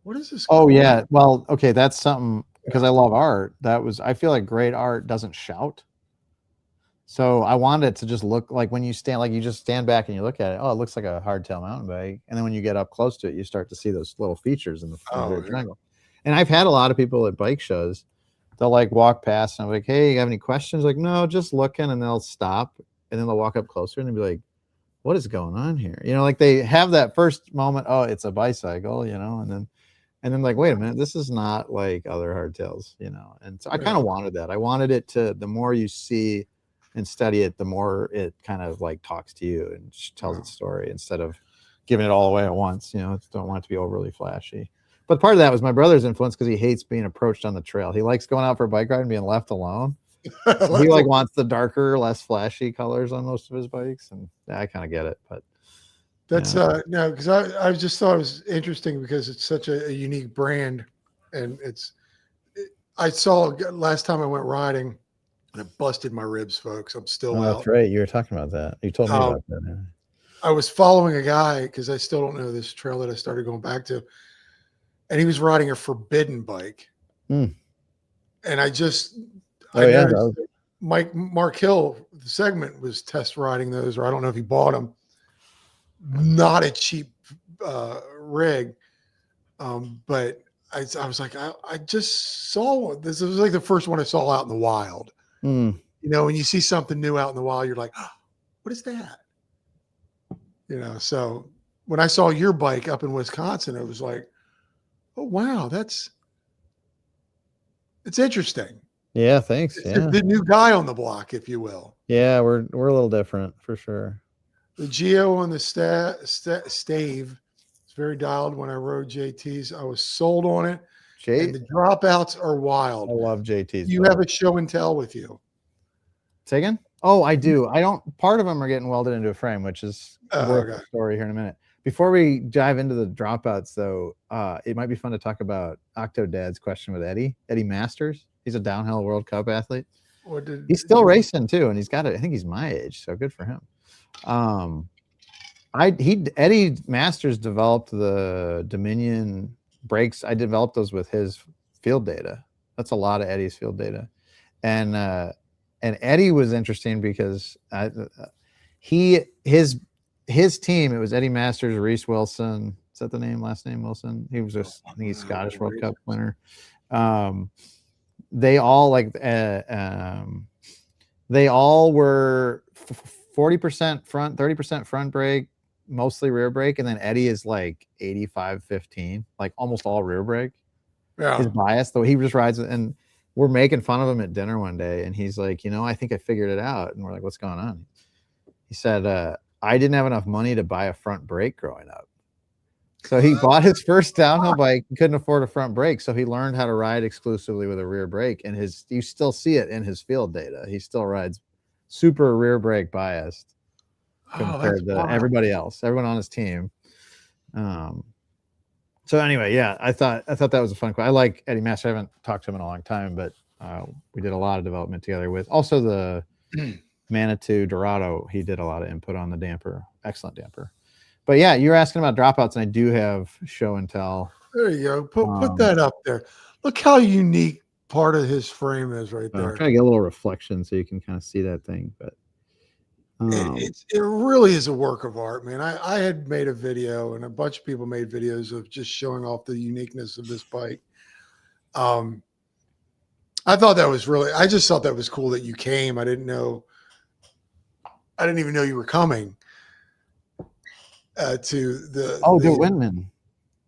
what is this? Oh yeah. Well, okay. That's something, because I love art. I feel like great art doesn't shout. So I wanted it to just look like, when you stand, like you just stand back and you look at it, oh, it looks like a hardtail mountain bike. And then when you get up close to it, you start to see those little features in the triangle. And I've had a lot of people at bike shows, they'll like walk past and I'm like, hey, you have any questions? Like, no, just looking. And they'll stop and then they'll walk up closer and they'll be like, what is going on here? You know, like they have that first moment, oh, it's a bicycle, you know, and then like, wait a minute, this is not like other hardtails, you know. And so I kind of wanted that. I wanted it to, the more you see and study it, the more it kind of like talks to you and tells its story instead of giving it all away at once. You know, don't want it to be overly flashy. But part of that was my brother's influence because he hates being approached on the trail. He likes going out for a bike ride and being left alone. So he like wants the darker, less flashy colors on most of his bikes, and I kind of get it. But that's no, because I just thought it was interesting because it's such a unique brand, and I saw last time I went riding, and I busted my ribs, folks. I'm still out. That's right. You were talking about that. You told me about that. Yeah. I was following a guy because I still don't know this trail that I started going back to, and he was riding a forbidden bike, and I just. Mark Hill, the segment was test riding those, or I don't know if he bought them. Not a cheap rig, but I was like, I just saw one. This was like the first one I saw out in the wild. You know, when you see something new out in the wild, you're like, oh, what is that? You know, so when I saw your bike up in Wisconsin, it was like, oh wow, it's interesting. Yeah, thanks. It's the new guy on the block, if you will. Yeah, we're a little different for sure. The Geo on the Stave is very dialed. When I rode JT's, I was sold on it. And the dropouts are wild. I love JT's. You have a show and tell with you. Say again? Oh, I do. I don't. Part of them are getting welded into a frame, which is a story here in a minute. Before we dive into the dropouts, though, it might be fun to talk about Octodad's question with Eddie Masters. He's a downhill World Cup athlete. He's still racing too, and he's got it. I think he's my age, so good for him. Eddie Masters developed the Dominion brakes. I developed those with his field data. That's a lot of Eddie's field data, and Eddie was interesting because his team. It was Eddie Masters, Reese Wilson. Is that the name? Last name Wilson. He was I think he's Scottish World Cup winner. They all they all were 40% front, 30% front brake, mostly rear brake, and then Eddie is like 85-15, like almost all rear brake. Yeah, his bias, though, he just rides, and we're making fun of him at dinner one day, and he's like, I think I figured it out, and we're like, what's going on? He said, I didn't have enough money to buy a front brake growing up. So he bought his first downhill bike and couldn't afford a front brake. So he learned how to ride exclusively with a rear brake. And you still see it in his field data. He still rides super rear brake biased compared to everybody else, everyone on his team. So anyway, yeah, I thought that was a fun question. I like Eddie Masters. I haven't talked to him in a long time, but we did a lot of development together with also the Manitou Dorado. He did a lot of input on the damper. Excellent damper. But yeah, you're asking about dropouts, and I do have show and tell. There you go. Put that up there. Look how unique part of his frame is right there. I'm trying to get a little reflection so you can kind of see that thing. But it really is a work of art, man. I had made a video, and a bunch of people made videos of just showing off the uniqueness of this bike. I thought that was I just thought that was cool that you came. I didn't even know you were coming. To the Windman.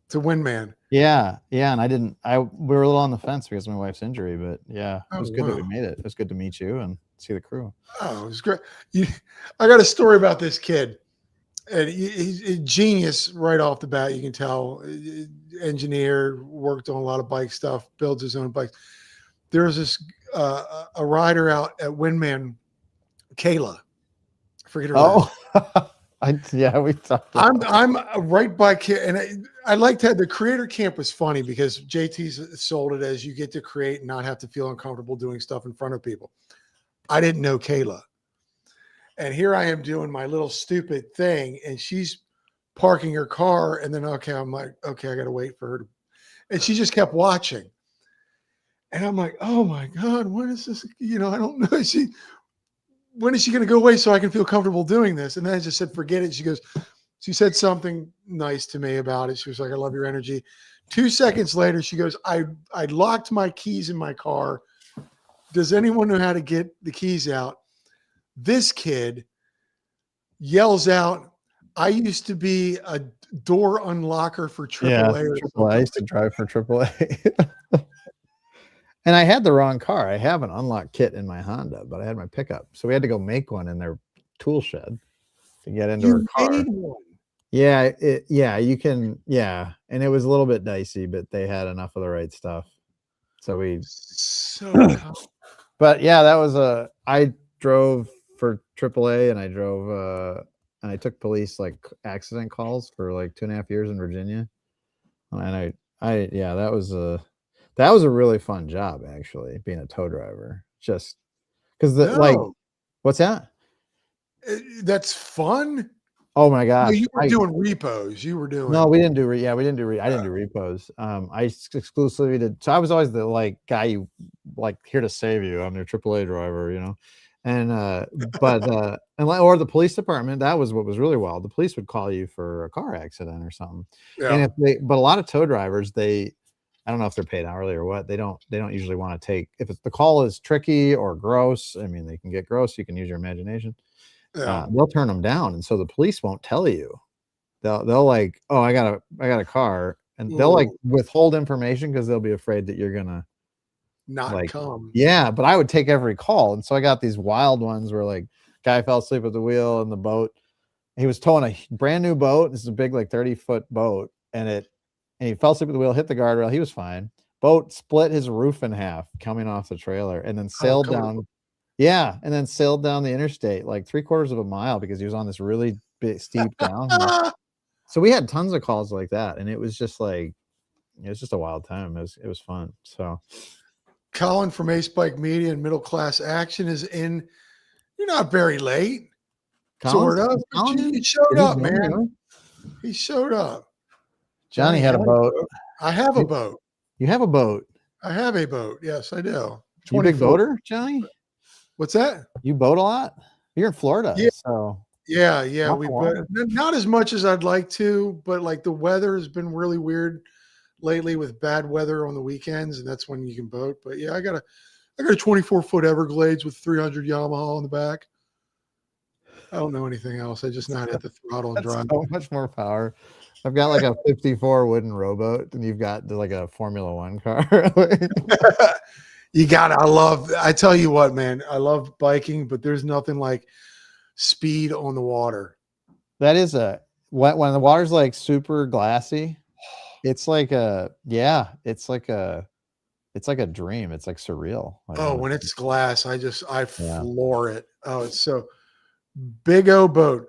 To Windman. Yeah, and we were a little on the fence because of my wife's injury, but yeah, it was good that we made it. It was good to meet you and see the crew. Oh, it was great. I got a story about this kid, and he's a genius right off the bat. You can tell, engineer, worked on a lot of bike stuff, builds his own bikes. There's this a rider out at Windman, Kayla. I forget her name. We talked. I'm right by, and I liked that the creator camp was funny because JT's sold it as you get to create and not have to feel uncomfortable doing stuff in front of people. I didn't know Kayla, and here I am doing my little stupid thing, and she's parking her car, and then I'm like, okay, I got to wait for her to, and she just kept watching, and I'm like, oh my god, what is this? I don't know. When is she going to go away so I can feel comfortable doing this? And then I just said, forget it. She said something nice to me about it. She was like, I love your energy. 2 seconds later, she goes, I locked my keys in my car. Does anyone know how to get the keys out? This kid yells out, "I used to be a door unlocker for Yeah, AAA or triple A. I something." used to drive for AAA. And I had the wrong car. I have an unlock kit in my Honda, but I had my pickup. So we had to go make one in their tool shed to get into her You car. made one. Yeah, you can, yeah. And it was a little bit dicey, but they had enough of the right stuff. So we, So but yeah, that was I drove for AAA and I drove, and I took police like accident calls for like 2.5 years in Virginia. And yeah, that was a really fun job actually, being a tow driver. Just because like, no, what's that? that's fun. Oh my No, gosh. you were doing repos. You were No, doing. we didn't do yeah, we didn't do I didn't do repos. Exclusively did, so I was always the like guy you like here to save you. I'm your AAA driver, you know. And or the police department, that was what was really wild. The police would call you for a car accident or something. And Yeah. but a lot of tow drivers, I don't know if they're paid hourly or what. They don't usually want to take, if the call is tricky or gross. I mean, they can get gross. You can use your imagination. Yeah. They'll turn them down, and so the police won't tell you. They'll like, oh, I got a car, and they'll like withhold information because they'll be afraid that you're gonna Not like, come. yeah. But I would take every call, and so I got these wild ones where like guy fell asleep at the wheel in the boat. He was towing a brand new boat. This is a big like 30-foot boat, and he fell asleep at the wheel, hit the guardrail. He was fine. Boat split his roof in half coming off the trailer, and then sailed down. Yeah, and then sailed down the interstate like 3/4 of a mile because he was on this really big steep downhill. So we had tons of calls like that, and it was just like, it was just a wild time. It was fun. So Colin from Ace Bike Media and Middle Class Action is in. You're not very late. Sort of. You showed up, man. He showed up. Johnny had a boat. I have a boat. You have a boat. I have a boat. Yes, I do. You big boater, Johnny? What's that? You boat a lot? You're in Florida. Yeah. So yeah. We not as much as I'd like to, but like the weather has been really weird lately with bad weather on the weekends, and that's when you can boat. But yeah, I got a 24-foot Everglades with 300 Yamaha on the back. I don't know anything else. I just not hit the throttle and drive. So much more power. I've got like a 54 wooden rowboat, and you've got like a Formula One car. I tell you what, man, I love biking, but there's nothing like speed on the water. That is when the water's like super glassy, it's like it's like a dream. It's like surreal. When it's glass, I floor it. Oh, it's so big O boat.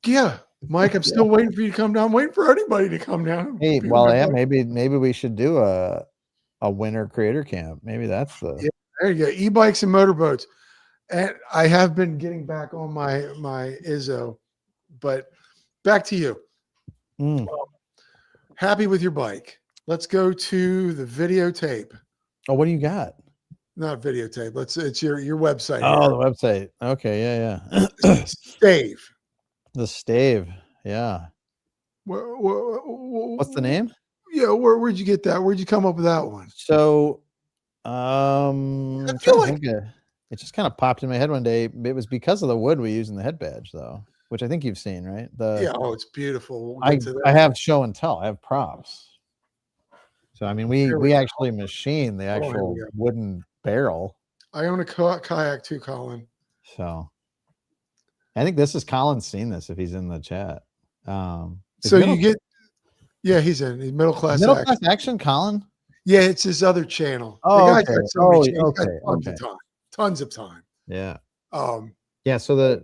Yeah, Mike, I'm still waiting for you to come down. I'm waiting for anybody to come down. Hey, well, yeah, maybe we should do a winter creator camp. Maybe that's there you go. E-bikes and motorboats. And I have been getting back on my Izzo, but back to you. Happy with your bike. Let's go to the videotape. Oh, what do you got? Not videotape. It's your website. Oh, the website. Okay, yeah. Stave. The Stave. Yeah. What's the name? Yeah, where'd you get that? Where'd you come up with that one? So, I feel like it just kind of popped in my head one day. It was because of the wood we use in the head badge, though, which I think you've seen, right? It's beautiful. I have show and tell. I have props. So I mean, we actually machine the actual wooden barrel. I own a kayak too, Colin. So I think this is Colin's seen this if he's in the chat. So you get, he's in. He's middle class action, Colin. Yeah, it's his other channel. Oh, okay. Tons of time. Yeah. Yeah. So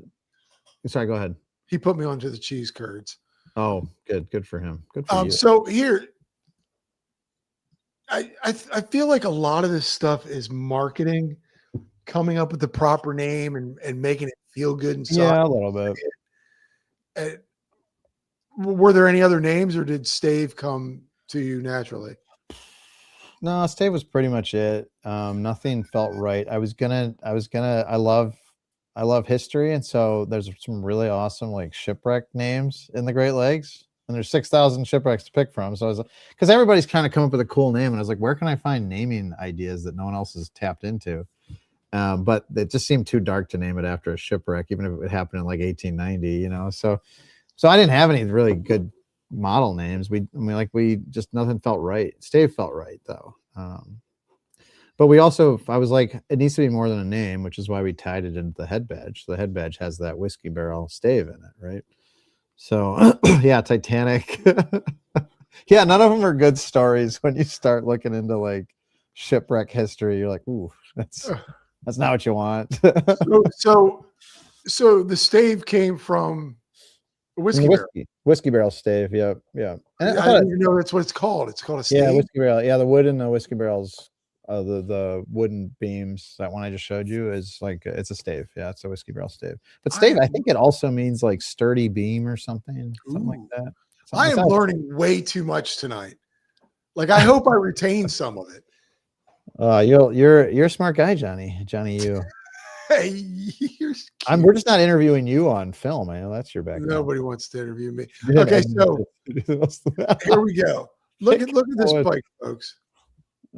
sorry, go ahead. He put me onto the cheese curds. Oh, good for him. Good for you. So here, I feel like a lot of this stuff is marketing, coming up with the proper name and making it feel good inside. Yeah, a little bit. Were there any other names, or did Stave come to you naturally? No, Stave was pretty much it. Nothing felt right. I love history, and so there's some really awesome like shipwreck names in the Great Lakes, and there's 6,000 shipwrecks to pick from. So I was because everybody's kind of come up with a cool name, and I was like, where can I find naming ideas that no one else has tapped into? But it just seemed too dark to name it after a shipwreck, even if it happened in like 1890, you know. So I didn't have any really good model names. We just nothing felt right. Stave felt right though. But I was like, it needs to be more than a name, which is why we tied it into the head badge. The head badge has that whiskey barrel stave in it, right? So yeah, Titanic. Yeah, none of them are good stories when you start looking into like shipwreck history. You're like, ooh, that's not what you want. So the stave came from a whiskey barrel. Whiskey barrel stave. Yeah, yeah. And I didn't even know that's what it's called. It's called a stave. Yeah, whiskey barrel. Yeah, the wood in the whiskey barrels, the wooden beams. That one I just showed you is like it's a stave. Yeah, it's a whiskey barrel stave. But stave, I think it also means like sturdy beam or something like that. I am learning way too much tonight. Like I hope I retain some of it. You're a smart guy, Johnny. You. Hey, we're just not interviewing you on film. I know that's your background. Nobody wants to interview me. Okay, so here we go. Look at this bike, folks.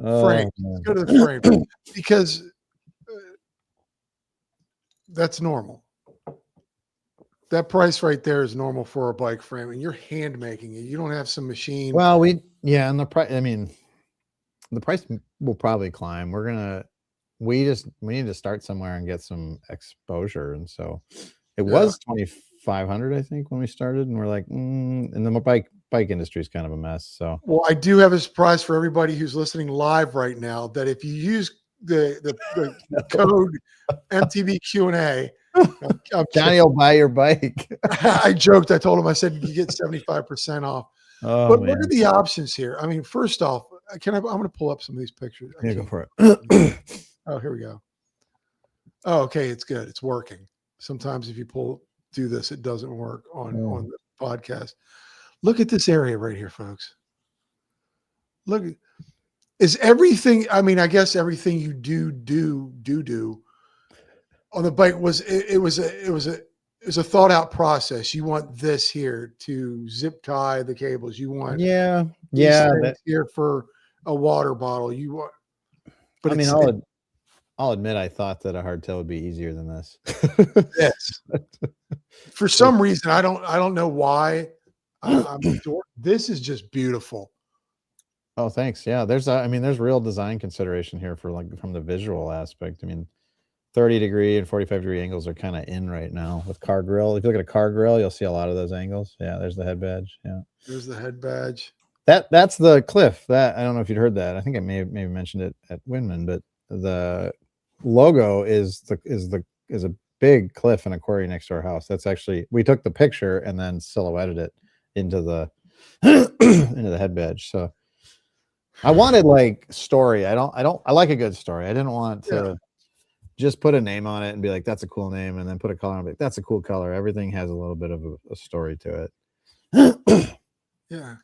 Frame. Let's go to the frame because that's normal. That price right there is normal for a bike frame, and you're hand making it. You don't have some machine. Well, and the price. I mean, the price will probably climb. We need to start somewhere and get some exposure, and so it was 2,500, I think, when we started, and we're like, and the bike industry is kind of a mess. So, well, I do have a surprise for everybody who's listening live right now. That if you use the code MTB Q&A. Johnny will buy your bike. I joked. I told him, I said, you get 75% off. But look at the options here. I mean, first off, I'm going to pull up some of these pictures. Yeah, go for it. Oh, here we go. Oh, okay. It's good. It's working. Sometimes if you do this, it doesn't work on the podcast. Look at this area right here, folks. Look, is everything, I mean, I guess everything you do on the bike was a thought out process. You want this here to zip tie the cables. You want here for a water bottle. You want, but I mean, I'll admit I thought that a hardtail would be easier than this. Yes. For some reason, I don't know why. This is just beautiful. Oh, thanks. Yeah, there's real design consideration here for like from the visual aspect. I mean, 30-degree and 45-degree angles are kind of in right now with car grill. If you look at a car grill, you'll see a lot of those angles. Yeah, there's the head badge. Yeah, there's the head badge. That's the cliff. That I don't know if you'd heard that. I think I maybe mentioned it at Windman, but the logo is a big cliff in a quarry next to our house. That's actually, we took the picture and then silhouetted it into the into the head badge. So I wanted like story. I like a good story. I didn't want to just put a name on it and be like, that's a cool name, and then put a color on it. That's a cool color. Everything has a little bit of a story to it. Yeah.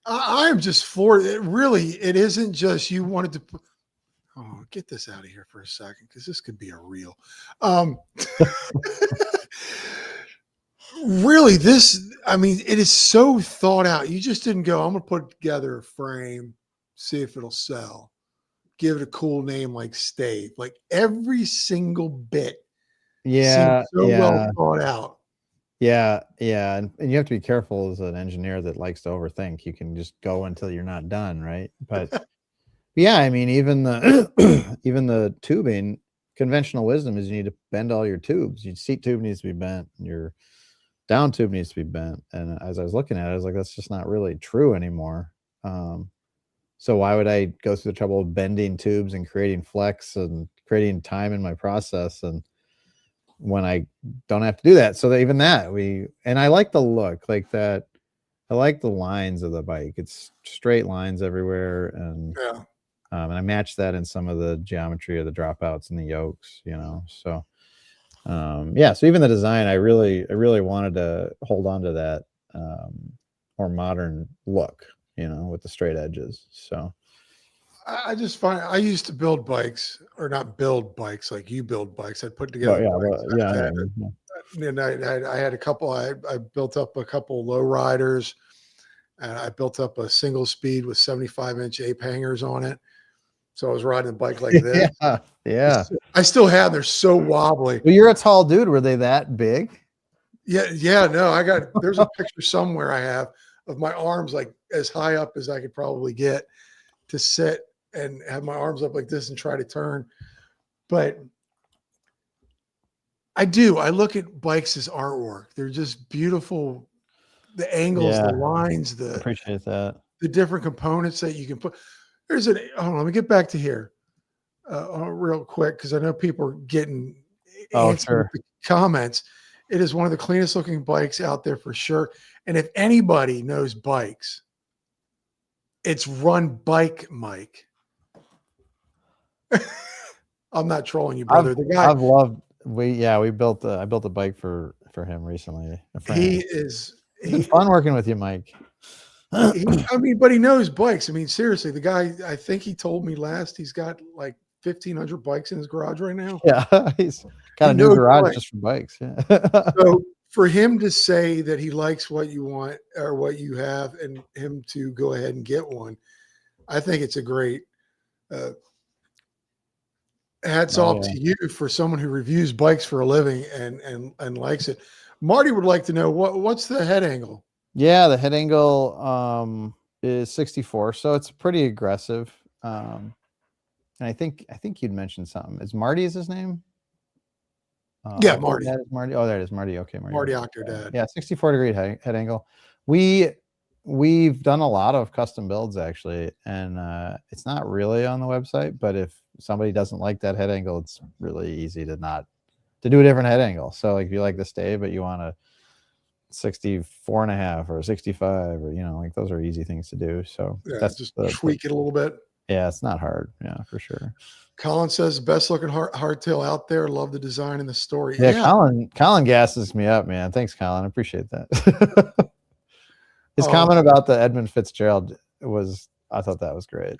I'm just floored. It isn't just you wanted to put, get this out of here for a second, because this could be a reel. Really, it is so thought out. You just didn't go, I'm going to put together a frame, see if it'll sell. Give it a cool name like Stave. Like every single bit. Yeah. Well thought out. Yeah. And you have to be careful as an engineer that likes to overthink. You can just go until you're not done, right? But yeah, I mean, even the tubing, conventional wisdom is you need to bend all your tubes. Your seat tube needs to be bent, and your down tube needs to be bent. And as I was looking at it, I was like, that's just not really true anymore. So why would I go through the trouble of bending tubes and creating flex and creating time in my process, and when I don't have to do that? So even that, and I like the look like that. I like the lines of the bike. It's straight lines everywhere, and and I match that in some of the geometry of the dropouts and the yokes, So so even the design, I really wanted to hold on to that more modern look, with the straight edges. So I just find, I used to build bikes, or not build bikes like you build bikes. I'd put together and I had a couple. I built up a couple low riders, and I built up a single speed with 75-inch ape hangers on it. So I was riding a bike like this. Yeah. I still have. They're so wobbly. Well, you're a tall dude. Were they that big? Yeah. No, there's a picture somewhere I have of my arms like as high up as I could probably get to sit and have my arms up like this and try to turn. But I look at bikes as artwork. They're just beautiful. The angles, the lines, Appreciate that. The different components that you can put. Hold on, let me get back to here real quick because I know people are getting Sure. the comments. It is one of the cleanest looking bikes out there for sure. And if anybody knows bikes, it's Run Bike Mike. I'm not trolling you, brother. I've loved. I built a bike for him recently. It's been fun working with you, Mike. But he knows bikes. I mean, seriously, the guy, I think he told me last he's got like 1,500 bikes in his garage right now. Yeah, he's got a new garage just for bikes. Yeah. So for him to say that he likes what you want or what you have and him to go ahead and get one, I think it's a great hats off to you for someone who reviews bikes for a living and likes it. Marty would like to know what's the head angle? Yeah, the head angle is 64, so it's pretty aggressive. And I think you'd mentioned something. Is his name? Yeah, Marty. That is Marty. Oh, there it is, Marty. Okay, Marty Octodad. Yeah, 64-degree head angle. We've done a lot of custom builds actually, and it's not really on the website. But if somebody doesn't like that head angle, it's really easy to do a different head angle. So like if you like the Stave, but you want a 64.5 or 65, or like those are easy things to do. So that's just tweak it a little bit. Yeah, it's not hard. Yeah, for sure. Colin says best looking hardtail out there. Love the design and the story. Yeah. Colin gasses me up, man. Thanks, Colin. I appreciate that. His comment about the Edmund Fitzgerald I thought that was great.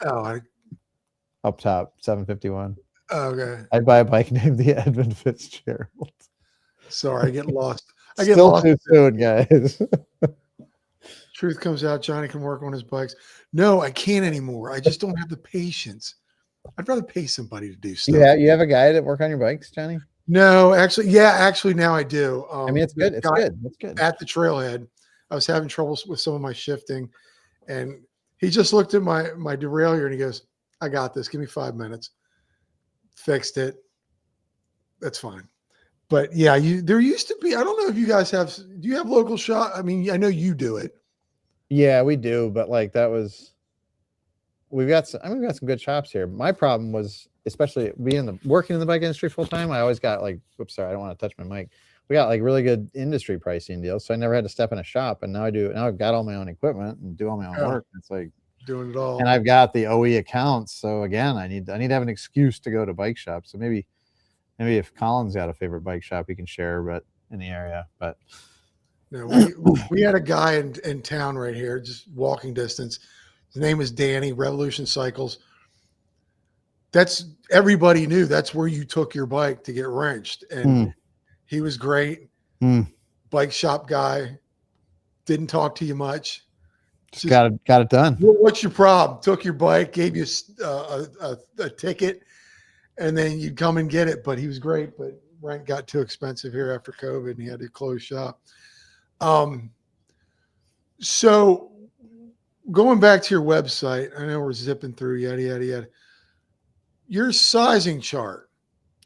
Up top, 751. Okay. I'd buy a bike named the Edmund Fitzgerald. Sorry, I get lost. Too soon, guys. Truth comes out. Johnny can work on his bikes. No, I can't anymore. I just don't have the patience. I'd rather pay somebody to do stuff. Yeah, you have a guy that work on your bikes, Johnny? No, actually now I do. I mean, it's good. It's good. At the trailhead, I was having trouble with some of my shifting, and he just looked at my derailleur and he goes, "I got this. Give me 5 minutes." Fixed it. That's fine. But yeah, there used to be. I don't know if you guys have. Do you have local shop? I mean, I know you do it. Yeah, we do, but like we've got some good shops here. My problem was, especially working in the bike industry full time, I always got like, whoops, sorry, I don't want to touch my mic. We got like really good industry pricing deals, so I never had to step in a shop. And now I do. Now I've got all my own equipment and do all my own work. It's like doing it all. And I've got the OE accounts, so again, I need to have an excuse to go to bike shop. So maybe if Colin's got a favorite bike shop, he can share, but in the area, but. No, we had a guy in town right here, just walking distance. His name was Danny, Revolution Cycles. Everybody knew that's where you took your bike to get wrenched. And he was great. Bike shop guy. Didn't talk to you much. Just got it done. What's your problem? Took your bike, gave you a ticket, and then you'd come and get it. But he was great. But rent got too expensive here after COVID, and he had to close shop. So going back to your website, I know we're zipping through yada, yada, yada. Your sizing chart.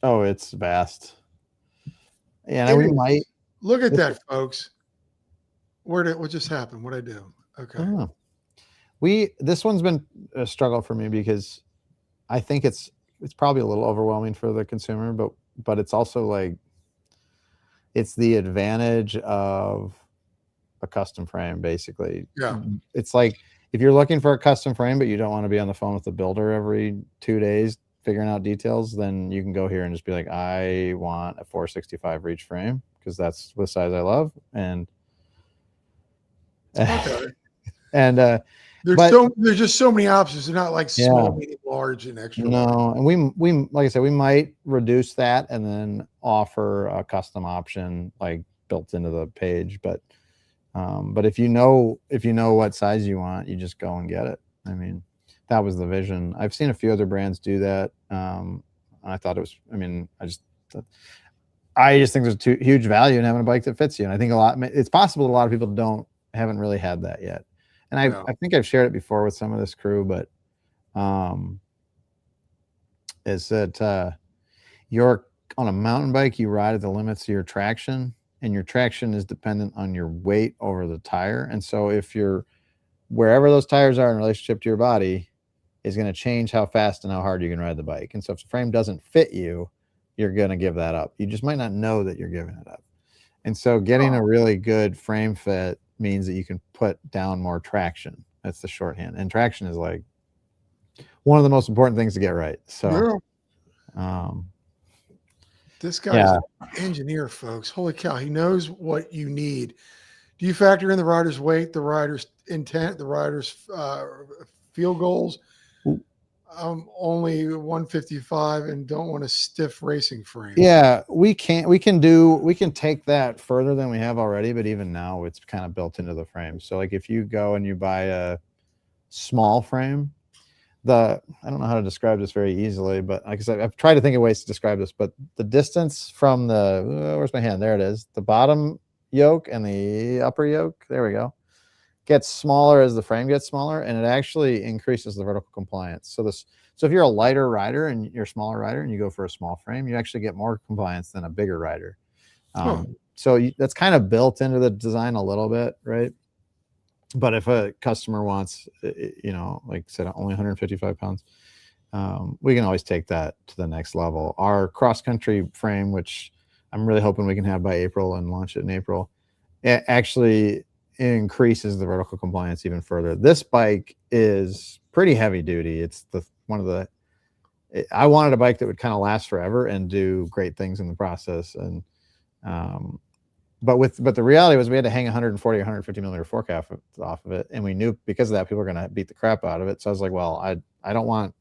Oh, it's vast. Yeah, we might look at that, folks. What just happened? What'd I do? Okay. This one's been a struggle for me because I think it's probably a little overwhelming for the consumer, but it's also like, it's the advantage of a custom frame, basically. Yeah. It's like if you're looking for a custom frame, but you don't want to be on the phone with the builder every 2 days figuring out details, then you can go here and just be like, I want a 465 reach frame because that's the size I love. And okay. And there's just so many options. They're not like small, medium, large, and extra. No, and we like I said, we might reduce that and then offer a custom option like built into the page. But if you know what size you want, you just go and get it. I mean, that was the vision. I've seen a few other brands do that. I thought it was, I mean, I just think there's huge value in having a bike that fits you. And I think it's possible that a lot of people haven't really had that yet. And I think I've shared it before with some of this crew, but is that you're on a mountain bike, you ride at the limits of your traction, and your traction is dependent on your weight over the tire. And so if wherever those tires are in relationship to your body is going to change how fast and how hard you can ride the bike. And so if the frame doesn't fit you, you're going to give that up. You just might not know that you're giving it up. And so getting a really good frame fit means that you can put down more traction. That's the shorthand. And traction is like one of the most important things to get right. So, this guy's an engineer, folks. Holy cow. He knows what you need. Do you factor in the rider's weight, the rider's intent, the rider's field goals? I'm only 155 and don't want a stiff racing frame. Yeah, we can take that further than we have already, but even now it's kind of built into the frame. So like if you go and you buy a small frame, I don't know how to describe this very easily, but like I said, I've tried to think of ways to describe this, but the distance from where's my hand? There it is. The bottom yoke and the upper yoke, there we go, gets smaller as the frame gets smaller, and it actually increases the vertical compliance. So if you're a lighter rider and you're a smaller rider and you go for a small frame, you actually get more compliance than a bigger rider. So that's kind of built into the design a little bit, right? But if a customer wants, like I said, only 155 pounds, we can always take that to the next level. Our cross-country frame, which I'm really hoping we can have by April and launch it in April, it actually increases the vertical compliance even further. This bike is pretty heavy duty. It's I wanted a bike that would kind of last forever and do great things in the process. And but the reality was we had to hang 140 or 150 millimeter fork off of it, and we knew because of that people were going to beat the crap out of it. So I was like, well, I don't want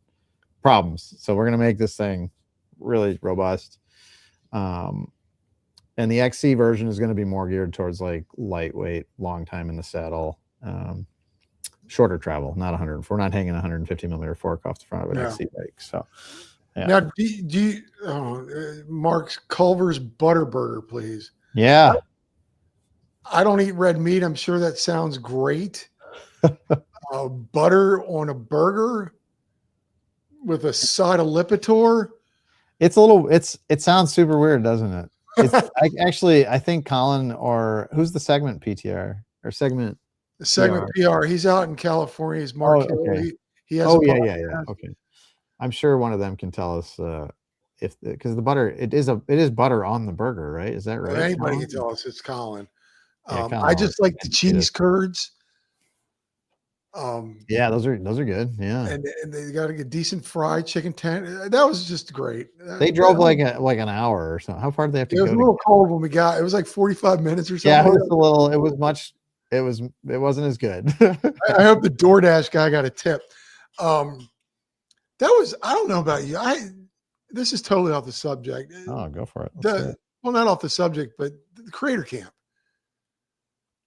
problems, so we're going to make this thing really robust. And the XC version is going to be more geared towards like lightweight, long time in the saddle, shorter travel, not 100. We're not hanging 150 millimeter fork off the front of an XC bike. So now, do you Mark Culver's Butterburger, please? Yeah. I don't eat red meat. I'm sure that sounds great. Butter on a burger with a side of Lipitor. It sounds super weird, doesn't it? I think Colin, or who's the segment PTR or segment? The segment PR. He's out in California. He's Mark Hill. Okay. He has yeah. Okay. I'm sure one of them can tell us because the butter, it is butter on the burger, right? Is that right? Anybody can tell us it's Colin. Yeah, I just like the cheese curds. Yeah, those are good. Yeah, and they got a decent fried chicken tent. That was just great. They drove like an hour or something. How far did they have to go? It was a little cold when we got. It was like 45 minutes or something. Yeah, it wasn't as good. I hope the DoorDash guy got a tip. I don't know about you. This is totally off the subject. Oh, go for it. Well, not off the subject, but the Creator Camp.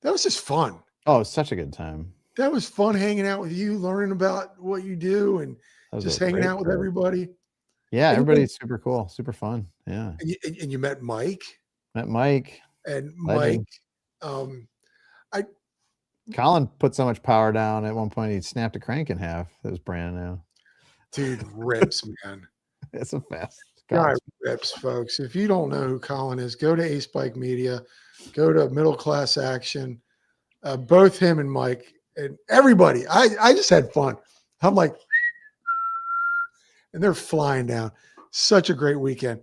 That was just fun. Oh, it's such a good time. That was fun hanging out with you, learning about what you do, and just hanging out with everybody. Yeah, everybody's super cool, super fun. Yeah. And you met Mike. And Mike. Colin put so much power down at one point he snapped a crank in half. It was brand new. Dude rips, man. It's a fast guy rips, folks. If you don't know who Colin is, go to Ace Bike Media, go to Middle Class Action. Both him and Mike and everybody. I just had fun. I'm like, and they're flying down. Such a great weekend.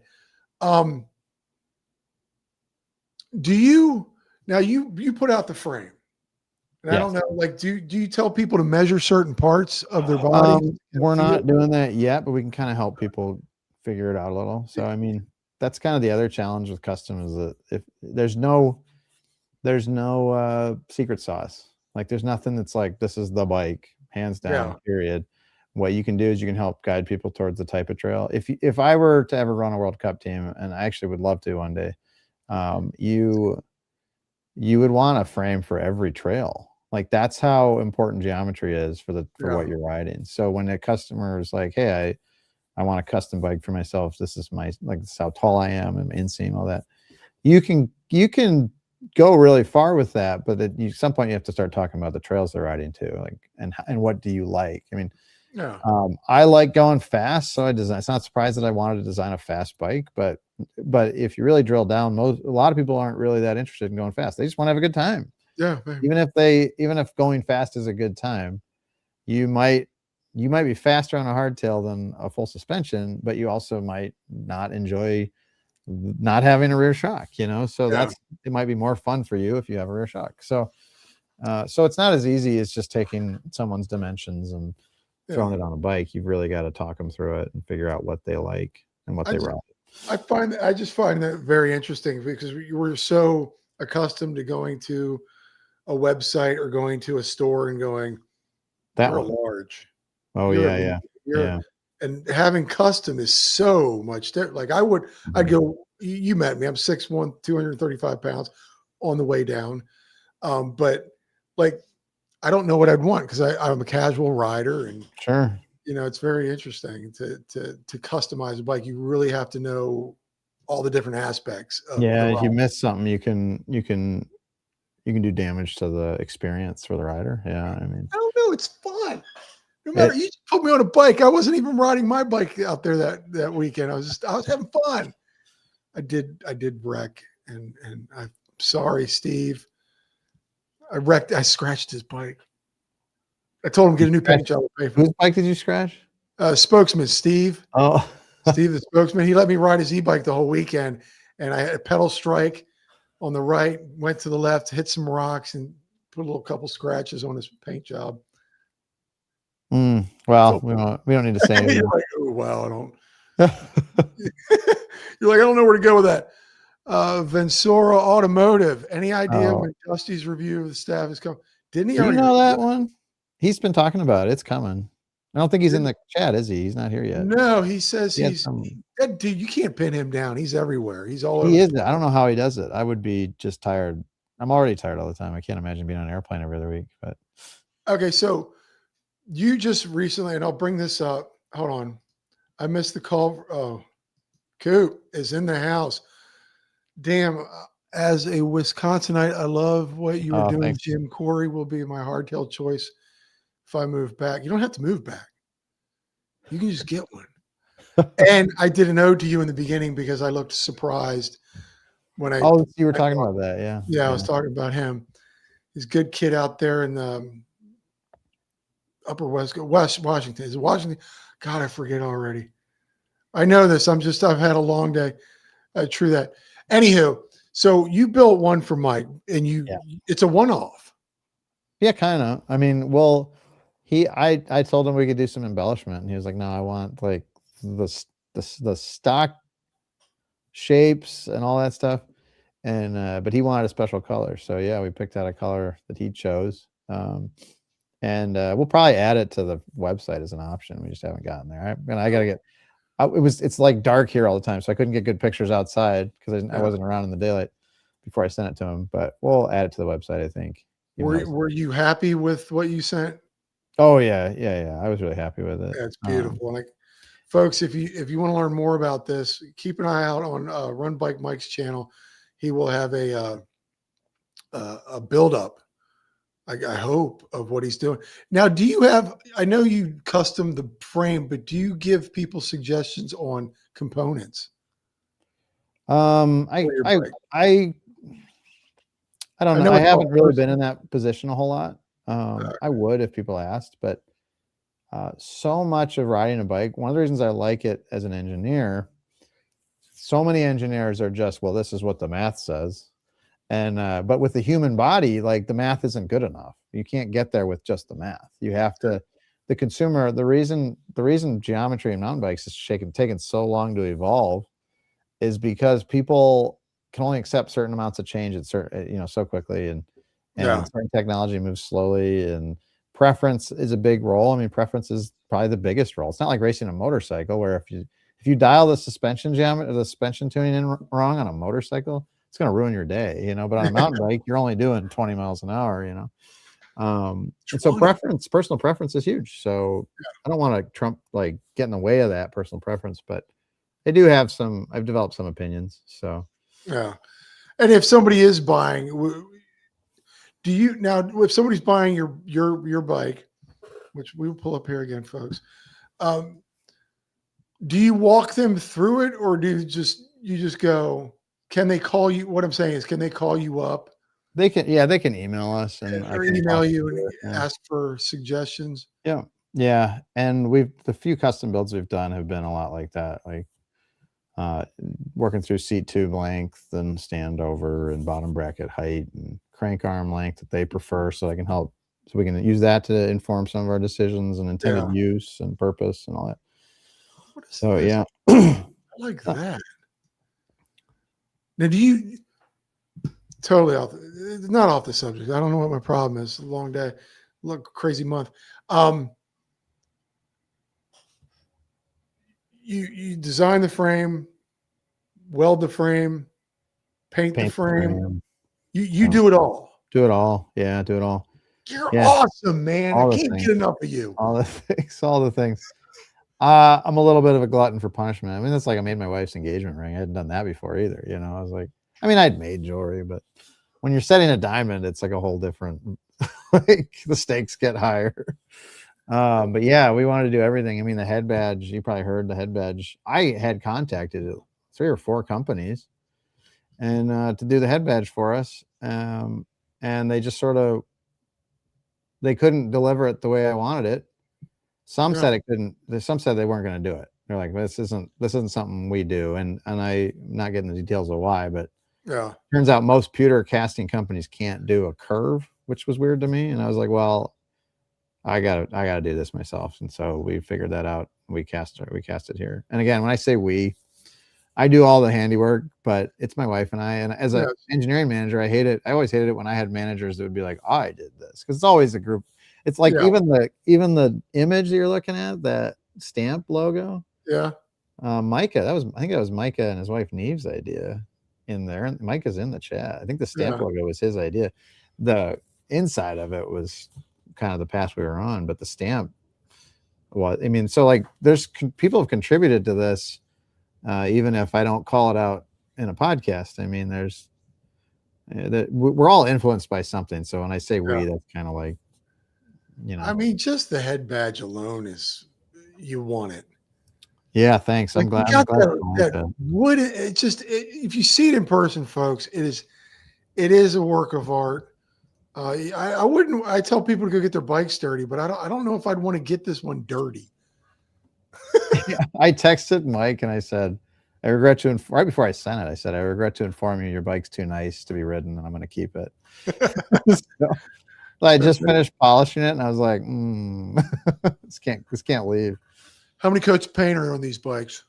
Do you put out the frame? And yes. I don't know, like, do you tell people to measure certain parts of their body? We're not doing that yet, but we can kind of help people figure it out a little. So, I mean, that's kind of the other challenge with custom is that if there's no secret sauce, like there's nothing that's like, this is the bike, hands down, period. What you can do is you can help guide people towards the type of trail. If I were to ever run a World Cup team, and I actually would love to one day, you would want a frame for every trail. Like that's how important geometry is for what you're riding. So when a customer is like, hey, I want a custom bike for myself. This is this is how tall I am and inseam, all that. You can go really far with that, but at some point you have to start talking about the trails they're riding too, like and what do you like? I mean, I like going fast, so it's not surprised that I wanted to design a fast bike, but if you really drill down, a lot of people aren't really that interested in going fast. They just want to have a good time. Yeah. Even if going fast is a good time, you might be faster on a hardtail than a full suspension, but you also might not enjoy not having a rear shock, so it might be more fun for you if you have a rear shock. So it's not as easy as just taking someone's dimensions and throwing it on a bike. You've really got to talk them through it and figure out what they like and what they ride. I just find that very interesting because we're so accustomed to going to a website or going to a store and going, you're large. Oh, yeah. And having custom is so much different. Like I'd go, you met me, I'm 6'1", 235 pounds on the way down. But like, I don't know what I'd want because I'm a casual rider and sure. It's very interesting to customize a bike. You really have to know all the different aspects. If you miss something, you can do damage to the experience for the rider. Yeah. I mean, I don't know. It's fun. No matter, you just put me on a bike. I wasn't even riding my bike out there that weekend. I was having fun. I did wreck and I'm sorry, Steve. I scratched his bike. I told him get a new paint job. Whose bike did you scratch? Spokesman Steve. Oh, Steve, the spokesman. He let me ride his e-bike the whole weekend, and I had a pedal strike on the right, went to the left, hit some rocks, and put a couple scratches on his paint job. Well, we don't need to say it. You're like, oh, wow, I don't. You're like, I don't know where to go with that. Vensora Automotive. Any idea when Dusty's review of the staff is coming? Didn't he? Do you know that one? He's been talking about it. It's coming. I don't think he's in the chat, is he? He's not here yet. No, he says that dude. You can't pin him down. He's everywhere. He's all over. He is. I don't know how he does it. I would be just tired. I'm already tired all the time. I can't imagine being on an airplane every other week. But okay, so you just recently, and I'll bring this up. Hold on, I missed the call. Oh, Coop is in the house. Damn. As a Wisconsinite, I love what you were doing. Thanks. Jim Quarry will be my hardtail choice if I move back. You don't have to move back. You can just get one. And I did an ode to you in the beginning because I looked surprised when you were talking about that. Yeah. Yeah, I was talking about him. He's a good kid out there in the upper West Washington. Is it Washington? God, I forget already. I know this. I've had a long day. True that. Anywho, so you built one for Mike and it's a one-off. Yeah, kind of. I mean, well, I told him we could do some embellishment and he was like, no, I want like the stock shapes and all that stuff. And, but he wanted a special color. So yeah, we picked out a color that he chose. And we'll probably add it to the website as an option. We just haven't gotten there. I got to get, it's like dark here all the time. So I couldn't get good pictures outside because I wasn't around in the daylight before I sent it to him, but we'll add it to the website, I think. Were you happy with what you sent? Oh yeah. I was really happy with it. That's beautiful. Like, folks, if you want to learn more about this, keep an eye out on Run Bike Mike's channel. He will have a build up, I hope, of what he's doing. Now, do you have, I know you custom the frame, but do you give people suggestions on components? I don't know. I haven't really been in that position a whole lot. I would if people asked, but so much of riding a bike, one of the reasons I like it as an engineer, so many engineers are just, well, this is what the math says. And but with the human body, like the math isn't good enough. You can't get there with just the math. You have to, the consumer, the reason geometry in mountain bikes is taken so long to evolve is because people can only accept certain amounts of change at certain, so quickly, and certain technology moves slowly, and preference is a big role. I mean, preference is probably the biggest role. It's not like racing a motorcycle where if you dial the suspension tuning in wrong on a motorcycle, it's going to ruin your day, but on a mountain bike, you're only doing 20 miles an hour, And so personal preference is huge. So I don't want to like get in the way of that personal preference, but I've developed some opinions. So yeah. And if somebody is buying, if somebody's buying your bike, which we will pull up here again, folks, do you walk them through it, or do you just go, can they call you? What I'm saying is, can they call you up? They can email us or email you and ask for suggestions. Yeah. Yeah. And the few custom builds we've done have been a lot like that. Like, working through seat tube length and standover and bottom bracket height and crank arm length that they prefer, so I can help, so we can use that to inform some of our decisions and intended use and purpose and all that. So this? I like that. Now, do you totally not off the subject? I don't know what my problem is. A long day, crazy month. You design the frame, weld the frame, paint the frame. You do it all. Do it all. Yeah, do it all. You're awesome, man. I can't get enough of you. All the things. I'm a little bit of a glutton for punishment. I mean, it's like I made my wife's engagement ring. I hadn't done that before either. You know, I was like, I mean, I'd made jewelry, but when you're setting a diamond, it's like a whole different, like the stakes get higher. But yeah, we wanted to do everything. I mean, the head badge, you probably heard the head badge. I had contacted 3 or 4 companies and to do the head badge for us. And they just they couldn't deliver it the way I wanted it. Some said it couldn't. Some said they weren't going to do it. They're like, this isn't something we do. And I'm not getting the details of why, but turns out most pewter casting companies can't do a curve, which was weird to me. And I was like, well, I gotta do this myself. And so we figured that out. We cast it here. And again, when I say I do all the handiwork, but it's my wife and I. And as an engineering manager, I hate it. I always hated it when I had managers that would be like, oh, I did this, because it's always a group. It's like even the image that you're looking at, that stamp logo. Yeah. Micah, I think that was Micah and his wife Neve's idea in there. And Micah's in the chat. I think the stamp logo was his idea. The inside of it was kind of the path we were on, but the stamp was, I mean, so like people have contributed to this, even if I don't call it out in a podcast. I mean, we're all influenced by something. So when I say we, that's kind of like, you know, I mean, just the head badge alone you want it. Yeah, thanks. I'm glad. That wood. If you see it in person, folks, it is a work of art. I tell people to go get their bikes dirty, but I don't know if I'd want to get this one dirty. I texted Mike and I said, I regret to right before I sent it, I said, I regret to inform you your bike's too nice to be ridden and I'm going to keep it. So I just finished polishing it and I was like, this can't leave. How many coats of paint are on these bikes?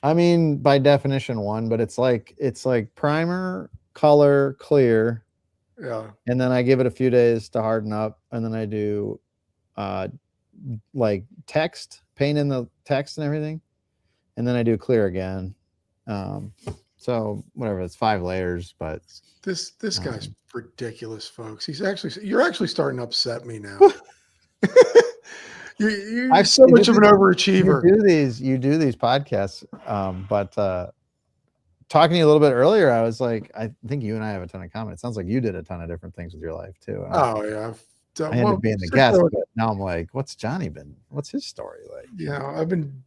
I mean, by definition, 1, but it's like primer, color, clear. Yeah. And then I give it a few days to harden up, and then I do like text, paint in the text and everything. And then I do clear again. So whatever, it's 5 layers, but this guy's ridiculous, folks. You're actually starting to upset me now. You're so much of an overachiever. You do these podcasts, but talking to you a little bit earlier, I was like, I think you and I have a ton of common. It sounds like you did a ton of different things with your life too. Oh yeah, I ended up being the guest, but now I'm like, what's his story like? Yeah, I've been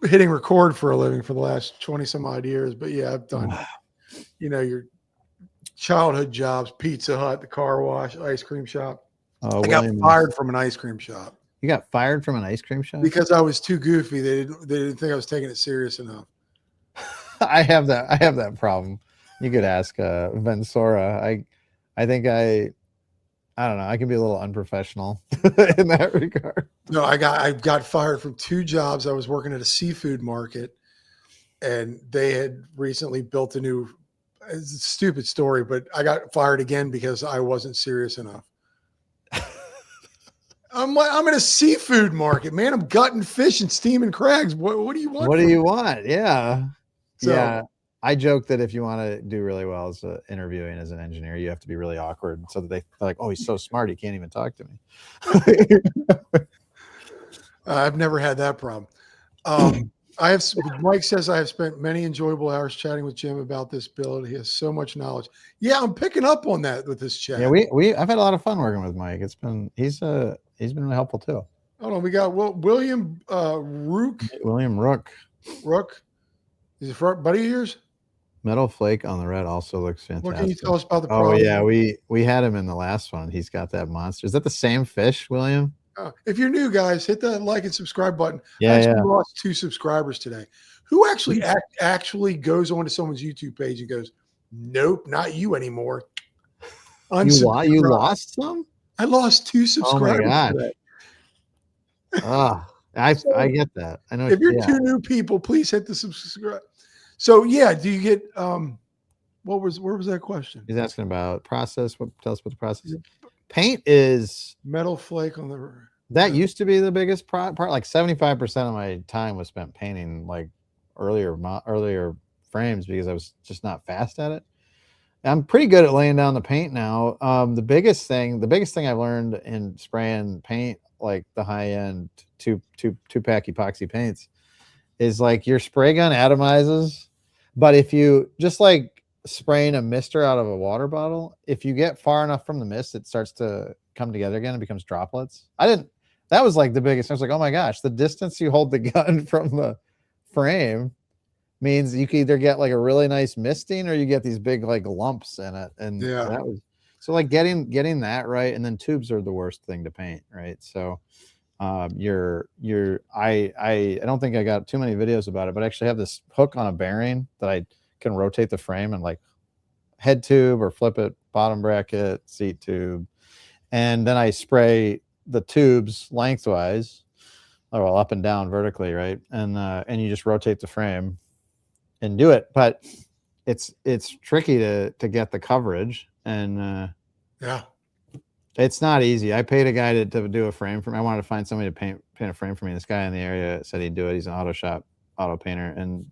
hitting record for a living for the last 20 some odd years, but yeah, I've done, your childhood jobs: Pizza Hut, the car wash, ice cream shop. I got fired from an ice cream shop. You got fired from an ice cream shop because I was too goofy. They didn't think I was taking it serious enough. I have that problem. You could ask Vensora. I think I don't know. I can be a little unprofessional in that regard. No, I got fired from 2 jobs. I was working at a seafood market, and they had recently built a new. It's a stupid story, but I got fired again because I wasn't serious enough. I'm in a seafood market, man. I'm gutting fish and steaming crabs. What do you want? What do you want? Yeah. So, yeah. I joke that if you want to do really well as interviewing as an engineer, you have to be really awkward so that they're like, oh, he's so smart, he can't even talk to me. I've never had that problem. Mike says I have spent many enjoyable hours chatting with Jim about this build. He has so much knowledge. Yeah, I'm picking up on that with this chat. Yeah, I've had a lot of fun working with Mike. He's been really helpful too. Hold on, we got William Rook. William Rook. Is he a buddy of yours? Metal flake on the red also looks fantastic. What can you tell us about the problem? Oh yeah, we had him in the last one. He's got that monster. Is that the same fish, William? If you're new, guys, hit that like and subscribe button. Yeah, I actually lost 2 subscribers today. Who actually goes onto someone's YouTube page and goes, "Nope, not you anymore." You lost some? I lost 2 subscribers. Oh my gosh! I get that. I know. If you're 2 new people, please hit the subscribe. So yeah, do you get where was that question? He's asking about process. Tell us what the process is. Paint is metal flake on the. That used to be the biggest part. Like 75% of my time was spent painting like earlier frames because I was just not fast at it. I'm pretty good at laying down the paint now. The biggest thing I've learned in spraying paint, like the high end two-pack epoxy paints, is like your spray gun atomizes, but if you just like spraying a mister out of a water bottle, if you get far enough from the mist, it starts to come together again and becomes droplets. That was like the biggest. I was like, oh my gosh, the distance you hold the gun from the frame means you can either get like a really nice misting or you get these big like lumps in it. And that was so like getting that right. And then tubes are the worst thing to paint, right? So I don't think I got too many videos about it, but I actually have this hook on a bearing that I can rotate the frame and like head tube or flip it, bottom bracket, seat tube, and then I spray the tubes lengthwise, or up and down vertically, right? And you just rotate the frame and do it, but it's tricky to get the coverage, and it's not easy. I paid a guy to do a frame for me. I wanted to find somebody to paint a frame for me. This guy in the area said he'd do it. He's an auto painter, and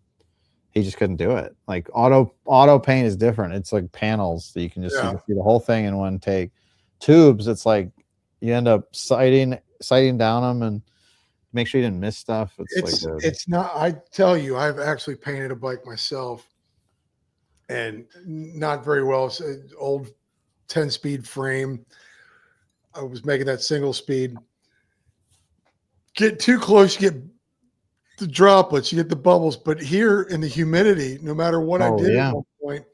he just couldn't do it. Like auto paint is different. It's like panels that you can just see the whole thing in one take. Tubes, it's like you end up sighting down them and make sure you didn't miss stuff. It's not. I tell you, I've actually painted a bike myself, and not very well. It's an old 10-speed frame. I was making that single speed. Get too close, you get the droplets, you get the bubbles. But here in the humidity, no matter what I did at one point,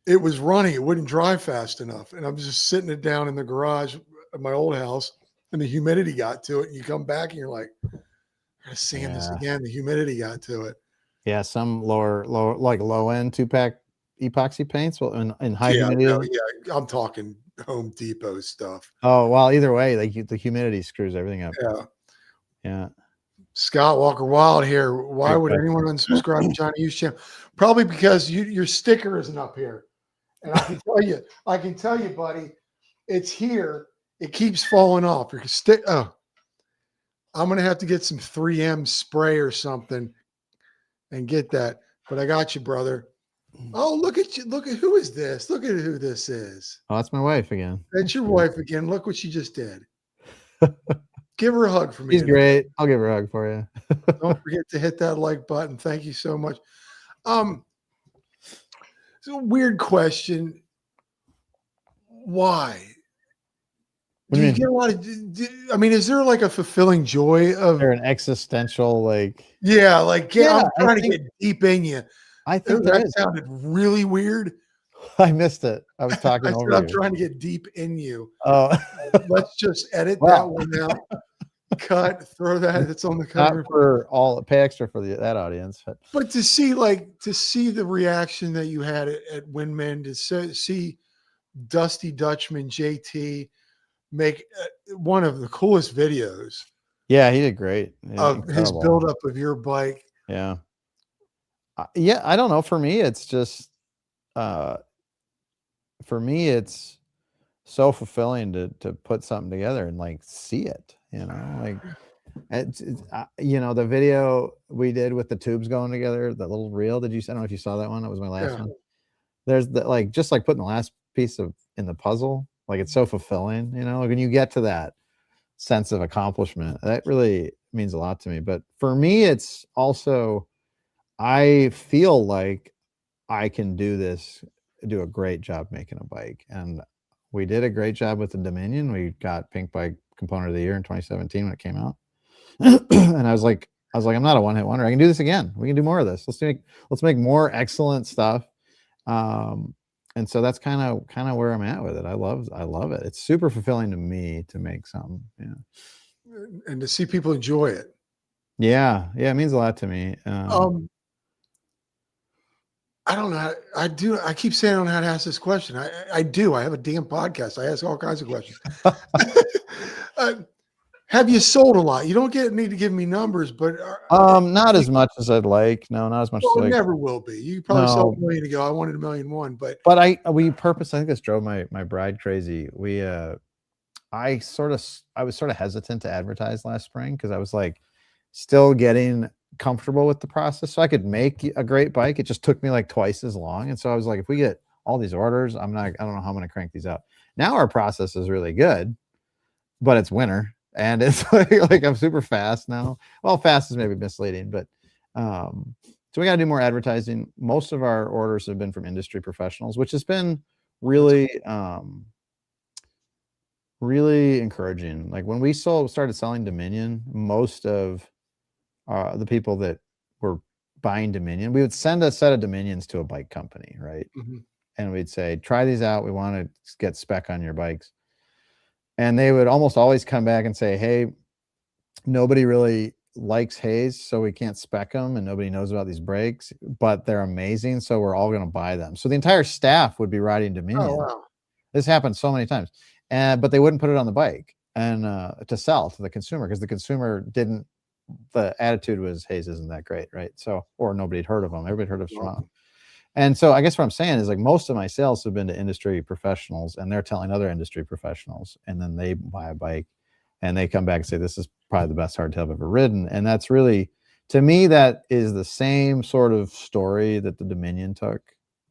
it was running. It wouldn't dry fast enough. And I'm just sitting it down in the garage at my old house, and the humidity got to it. And you come back and you're like, I gotta sand this again. The humidity got to it. Yeah, some low end 2-pack epoxy paints in high humidity. Yeah, I'm talking Home Depot stuff. Oh, well, either way, like the humidity screws everything up. Yeah. Scott Walker Wild here. Why would anyone unsubscribe to Johnny U's channel? Probably because your sticker isn't up here. And I can tell you, buddy, it's here. It keeps falling off. I'm gonna have to get some 3M spray or something and get that. But I got you, brother. Oh, look at you. Look at who is this? Look at who this is. Oh, that's my wife again. That's your wife again. Look what she just did. Give her a hug for me. She's great. I'll give her a hug for you. Don't forget to hit that like button. Thank you so much. It's a weird question. Why? Do you get a lot of? I mean, is there like a fulfilling joy of? There an existential like? Yeah, I'm trying to get deep in you. I think that sounded really weird. I missed it. I was talking over you. I'm trying to get deep in you. Oh, let's just edit that one out. Cut, throw that. It's on the cover. Not for all. Pay extra for that audience. But to see the reaction that you had at Windman, to see Dusty Dutchman JT make one of the coolest videos. Yeah, he did great. Of his buildup of your bike. Yeah. Yeah, I don't know. For me, it's just, it's so fulfilling to put something together and like see it, like You know, the video we did with the tubes going together, that little reel. I don't know if you saw that one. That was my last one. There's the like just like putting the last piece of in the puzzle. Like it's so fulfilling, you know, when you get to that sense of accomplishment. That really means a lot to me. But for me, it's also I feel like I can do a great job making a bike. And we did a great job with the Dominion. We got Pink Bike Component of the Year in 2017 when it came out. And I was like, I'm not a one-hit wonder. I can do this again. We can do more of this. Let's make more excellent stuff. And so that's kind of where I'm at with it. I love it. It's super fulfilling to me to make something. Yeah. And to see people enjoy it. Yeah. Yeah. It means a lot to me. I don't know. I keep saying I don't know how to ask this question. I do. I have a damn podcast. I ask all kinds of questions. Have you sold a lot? You don't need to give me numbers, but not as much as I'd like. No, not as much. Well, it never will be. You probably sold $1 million ago. I wanted 1,000,001, but I think this drove my bride crazy. I was sort of hesitant to advertise last spring because I was like still getting comfortable with the process, so I could make a great bike. It just took me like twice as long, and so I was like, if we get all these orders, I don't know how I'm going to crank these out. Now our process is really good, but it's winter. And it's like I'm super fast now. Well, fast is maybe misleading, but so we got to do more advertising. Most of our orders have been from industry professionals, which has been really, really encouraging. Like when we started selling Dominion, most of the people that were buying Dominion, we would send a set of Dominions to a bike company, right? Mm-hmm. And we'd say, try these out. We want to get spec on your bikes. And they would almost always come back and say, hey, nobody really likes Hayes, so we can't spec them, and nobody knows about these brakes, but they're amazing, so we're all going to buy them. So the entire staff would be riding Dominion. Oh, wow. This happened so many times. But they wouldn't put it on the bike and to sell to the consumer, because the consumer the attitude was, Hayes isn't that great, right? So, or nobody had heard of them. Everybody heard of Strong. And so I guess what I'm saying is, like, most of my sales have been to industry professionals, and they're telling other industry professionals, and then they buy a bike and they come back and say, this is probably the best hardtail I've ever ridden. And that's really, to me, that is the same sort of story that the Dominion took,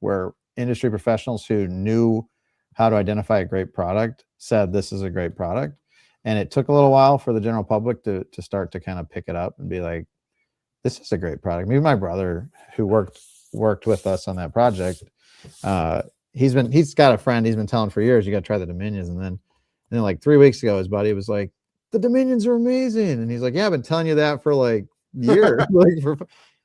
where industry professionals who knew how to identify a great product said, this is a great product. And it took a little while for the general public to start to kind of pick it up and be like, this is a great product. Maybe my brother, who worked with us on that project, he's got a friend he's been telling for years, you got to try the Dominions. And then like 3 weeks ago, his buddy was like, the Dominions are amazing. And he's like, yeah, I've been telling you that for like years.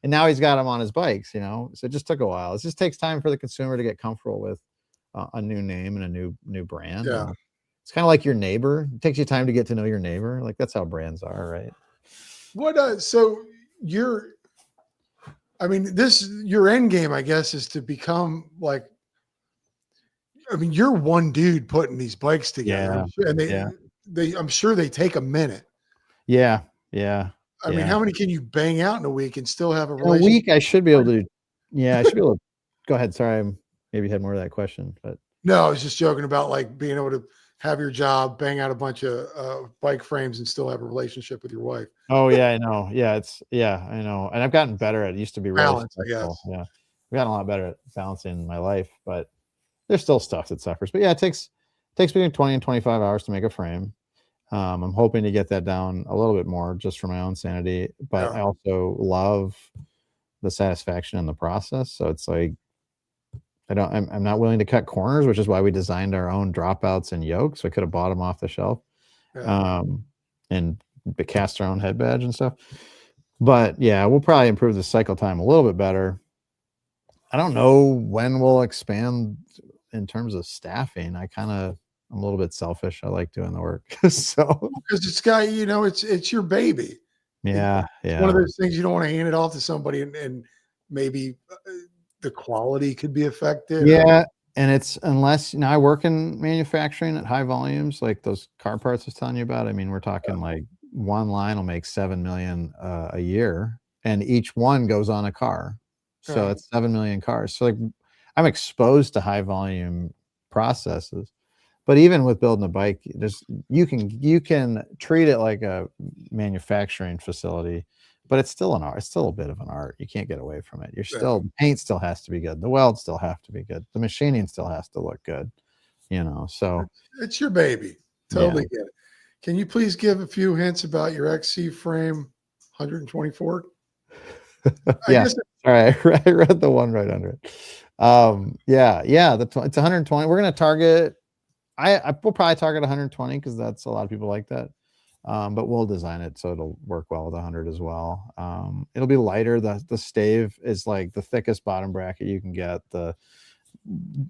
And now he's got them on his bikes, you know? So it just took a while. It just takes time for the consumer to get comfortable with a new name and a new brand. Yeah. It's kind of like your neighbor. It takes you time to get to know your neighbor. Like, that's how brands are, right? So your end game, I guess, is to become like, you're one dude putting these bikes together. Yeah. And I'm sure they take a minute. Yeah. Yeah. I mean, how many can you bang out in a week and still have a relationship? In a week, I should be able to. Yeah, I should be able to. Go ahead. Sorry, I maybe had more of that question, but no, I was just joking about like being able to have your job, bang out a bunch of bike frames, and still have a relationship with your wife. Oh yeah, I know. Yeah, I know. And I've gotten better at it. It used to be really balance, I guess. Yeah, I've gotten a lot better at balancing my life, but there's still stuff that suffers. But yeah, it takes between 20 and 25 hours to make a frame. I'm hoping to get that down a little bit more just for my own sanity, but I also love the satisfaction in the process. So it's like, I'm not willing to cut corners, which is why we designed our own dropouts and yokes. So I could have bought them off the shelf, and cast our own head badge and stuff. But yeah, we'll probably improve the cycle time a little bit better. I don't know when we'll expand in terms of staffing. I'm a little bit selfish. I like doing the work. So because it's your baby. Yeah. It's one of those things you don't want to hand it off to somebody and maybe the quality could be affected. Yeah. And it's, unless, I work in manufacturing at high volumes, like those car parts I was telling you about. I mean, we're talking like one line will make 7 million a year, and each one goes on a car. So it's 7 million cars. So like, I'm exposed to high volume processes. But even with building a bike, you can treat it like a manufacturing facility, but it's still an art. It's still a bit of an art. You can't get away from it. Paint still has to be good. The welds still have to be good. The machining still has to look good. So it's your baby. Totally get it. Can you please give a few hints about your XC frame 124? Yeah. All right. I read the one right under it. It's 120. We're going to target, I will probably target 120 because that's a lot of people like that. But we'll design it so it'll work well with 100 as well. It'll be lighter. The stave is like the thickest bottom bracket you can get. The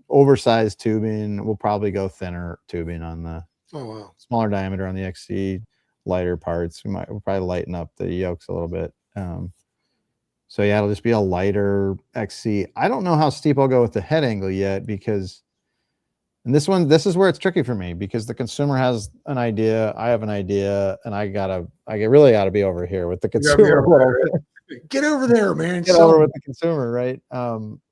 oversized tubing, we'll probably go thinner tubing on the smaller diameter on the XC, lighter parts. We'll probably lighten up the yokes a little bit. So yeah, it'll just be a lighter XC. I don't know how steep I'll go with the head angle yet because, and this is where it's tricky for me because the consumer has an idea, I have an idea, and I really got to be over here with the consumer. Get over there, man. Get over with the consumer, right?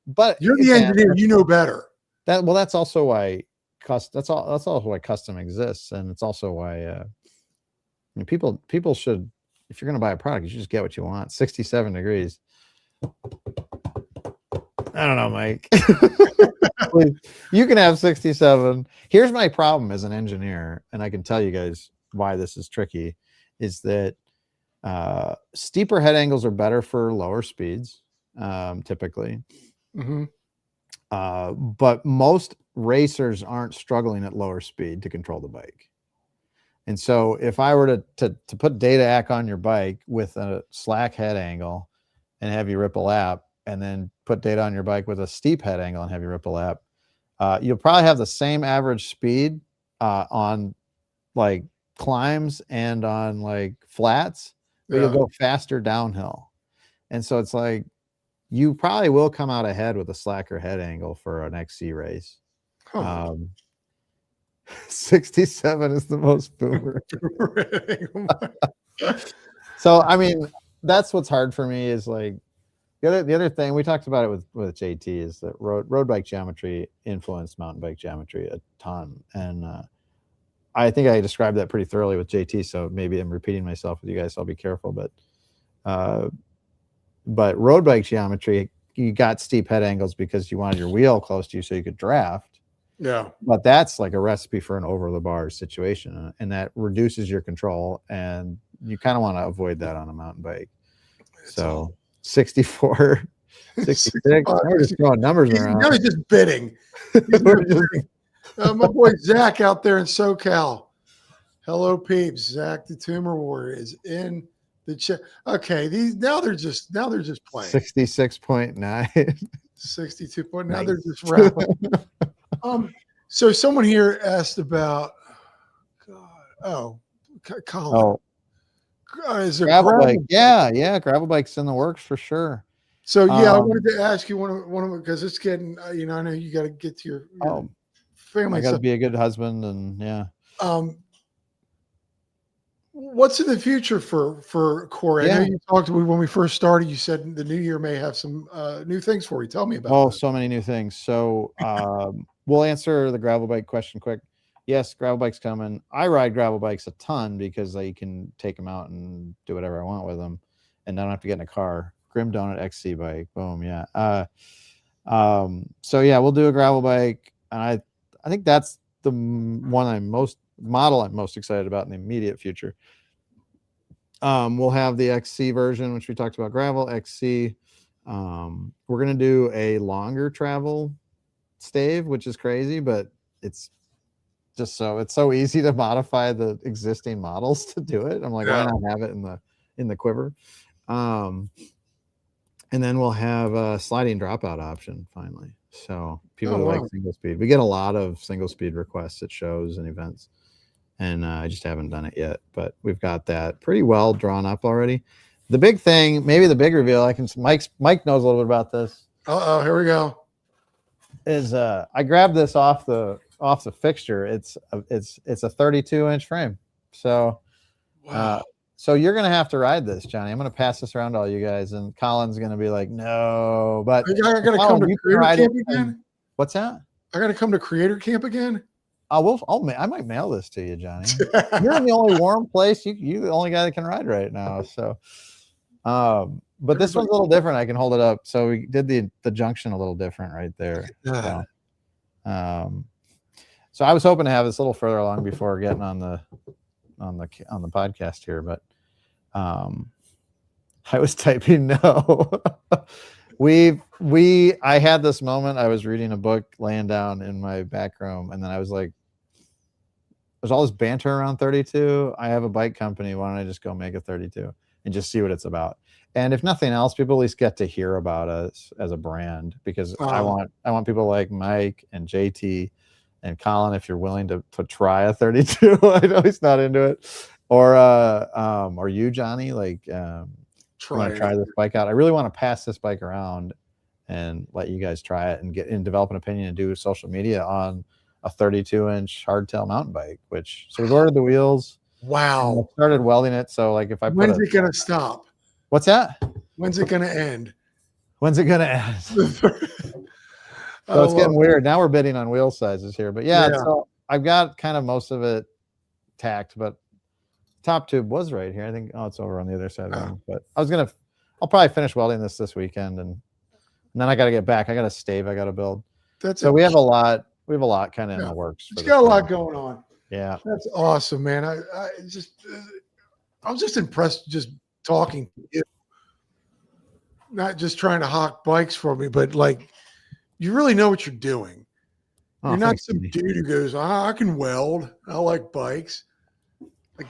But you're the engineer, you know better. That's also why custom exists, and it's also why people should, if you're going to buy a product, you should just get what you want. 67 degrees. I don't know, Mike. You can have 67. Here's my problem as an engineer, and I can tell you guys why this is tricky, is that steeper head angles are better for lower speeds, typically. But most racers aren't struggling at lower speed to control the bike. And so if I were to put data ack on your bike with a slack head angle and have you rip a lap, and then put data on your bike with a steep head angle and have you rip a lap, you'll probably have the same average speed on like climbs and on like flats, but you'll go faster downhill. And so it's like, you probably will come out ahead with a slacker head angle for an XC race. 67 is the most boomer. So, I mean, that's what's hard for me is like, the other thing we talked about it with JT is that road bike geometry influenced mountain bike geometry a ton, and I think I described that pretty thoroughly with JT. So maybe I'm repeating myself with you guys. So I'll be careful. But road bike geometry, you got steep head angles because you wanted your wheel close to you so you could draft. Yeah. But that's like a recipe for an over the bar situation, and that reduces your control, and you kind of want to avoid that on a mountain bike. So 64, 66. We're just throwing numbers around. Now he's just bidding. My boy Zach out there in SoCal. Hello, peeps. Zach the Tumor Warrior is in the chat. Okay, now they're just playing. 66.9. 62 point. Now they're just rapping. So someone here asked about Colin. Is there gravel bike? Yeah, gravel bike's in the works for sure. So yeah, I wanted to ask you one of them because it's getting I know you got to get to your family. I got to be a good husband, and yeah. What's in the future for Quarry? I know you talked when we first started. You said the new year may have some new things for you. Tell me about. So many new things. So we'll answer the gravel bike question quick. Yes, gravel bike's coming. I ride gravel bikes a ton because I can take them out and do whatever I want with them, and I don't have to get in a car. Grim Donut XC bike. Boom. Yeah. So yeah, we'll do a gravel bike, and I think that's the I'm most excited about in the immediate future. We'll have the XC version, which we talked about, gravel XC. We're gonna do a longer travel stave, which is crazy, but it's so easy to modify the existing models to do it. I'm like, why not have it in the quiver? And then we'll have a sliding dropout option finally. So people who like single speed, we get a lot of single speed requests at shows and events, and I just haven't done it yet, but we've got that pretty well drawn up already. The big thing, maybe the big reveal, Mike knows a little bit about this. Here we go. Is I grabbed this off the fixture. It's a 32-inch frame. So so you're gonna have to ride this, Johnny. I'm gonna pass this around to all you guys, and Colin's gonna be like, no, but I gotta come to Creator Camp again. What's that? I gotta come to Creator Camp again. I might mail this to you, Johnny. You're in the only warm place. You the only guy that can ride right now. So, but this one's a little different. I can hold it up. So we did the junction a little different right there. So, so I was hoping to have this a little further along before getting on the podcast here, but I was typing no. I had this moment. I was reading a book laying down in my back room, and then I was like, there's all this banter around 32. I have a bike company. Why don't I just go make a 32 and just see what it's about? And if nothing else, people at least get to hear about us as a brand, because I want people like Mike and JT and Colin, if you're willing to try a 32. I know he's not into it. Or you, Johnny, like try this bike out. I really want to pass this bike around and let you guys try it and develop an opinion and do social media on a 32-inch hardtail mountain bike. So we've ordered the wheels. Wow. Started welding it. So like if I when's it gonna stop? What's that? When's it gonna end? When's it gonna end? So it's getting weird. Now we're bidding on wheel sizes here, but yeah. So I've got kind of most of it tacked, but top tube was right here. I think it's over on the other side of the room. But I'll probably finish welding this weekend, and then I got to get back. I got a stave I got to build. We have a lot kind of in the works. It's got a lot going on. Yeah, that's awesome, man. I was just impressed just talking to you, not just trying to hawk bikes for me, but like you really know what you're doing. You're not some dude who goes, I can weld. I like bikes. Like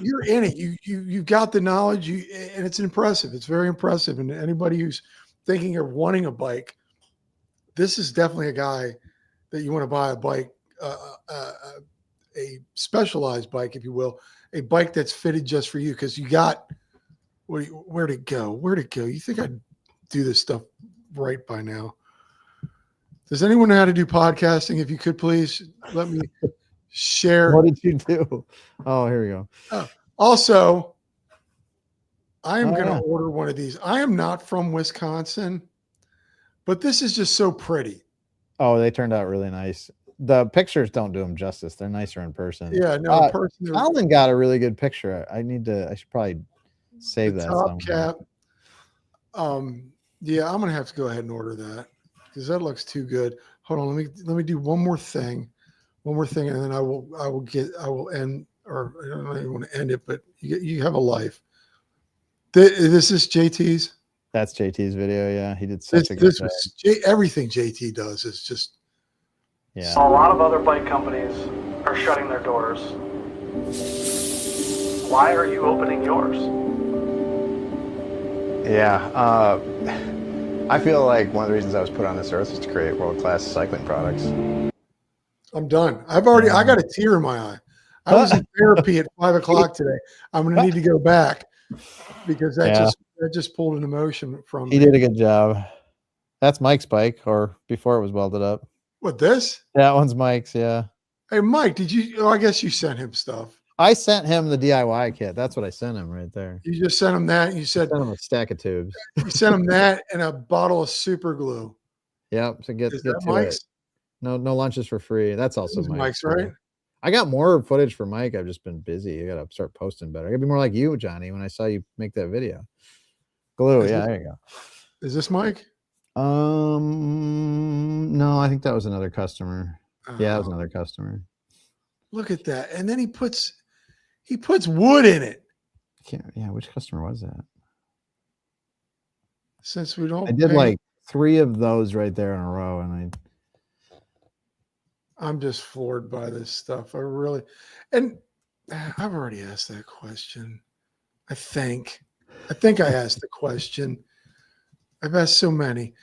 you're in it. You've got the knowledge. And it's impressive. It's very impressive. And anybody who's thinking of wanting a bike, this is definitely a guy that you want to buy a bike, a specialized bike, if you will, a bike that's fitted just for you. Because you got where'd it go? You think I'd do this stuff right by now? Does anyone know how to do podcasting? If you could please let me share. What did you do? Oh, here we go. Also, I am going to order one of these. I am not from Wisconsin, but this is just so pretty. Oh, they turned out really nice. The pictures don't do them justice. They're nicer in person. Yeah, no, in person. Alan got a really good picture. I should probably save that. Top cap. Yeah, I'm going to have to go ahead and order that, because that looks too good. Hold on, let me do one more thing, and then I will end, or I don't even want to end it, but you have a life. This is JT's. That's JT's video. Yeah, he did such a good job. Everything JT does is just. Yeah. A lot of other bike companies are shutting their doors. Why are you opening yours? Yeah. I feel like one of the reasons I was put on this earth is to create world-class cycling products. I'm done. I got a tear in my eye. I was in therapy at 5 o'clock today. I'm going to need to go back, because that just pulled an emotion from me. He did a good job. That's Mike's bike, or before it was welded up. What, this? That one's Mike's, yeah. Hey, Mike, did you? I guess you sent him stuff. I sent him the DIY kit. That's what I sent him right there. You just sent him that. And you said sent him a stack of tubes. You sent him that and a bottle of super glue. Yep. So get to Mike's? it. No lunches for free. That's also Mike's, right? I got more footage for Mike. I've just been busy. I got to start posting better. I got to be more like you, Johnny, when I saw you make that video. Glue. There you go. Is this Mike? No, I think that was another customer. Yeah, that was another customer. Look at that. And then he puts wood in it. Which customer was that? Since we don't, I did like 3 of those right there in a row, and I'm just floored by this stuff. And I've already asked that question. I think I asked the question. I've asked so many.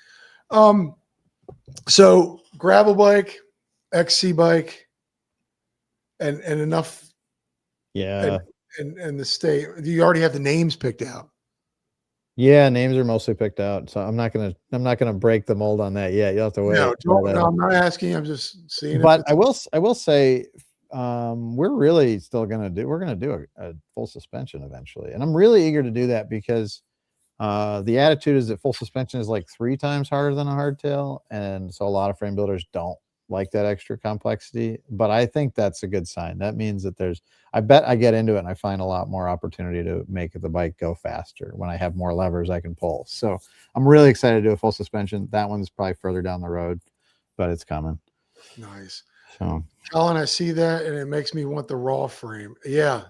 So gravel bike, XC bike, and enough. Yeah. And the state. Do you already have the names picked out? Yeah, names are mostly picked out. So I'm not gonna break the mold on that yet. You'll have to wait. No, I'm not asking. I'm just seeing. But I will say, we're really still gonna do a full suspension eventually, and I'm really eager to do that, because the attitude is that full suspension is like 3 times harder than a hardtail, and so a lot of frame builders don't like that extra complexity, but I think that's a good sign. That means that I bet I get into it and I find a lot more opportunity to make the bike go faster when I have more levers I can pull. So I'm really excited to do a full suspension. That one's probably further down the road, but it's coming. Nice. So Colin, I see that and it makes me want the raw frame. Yeah.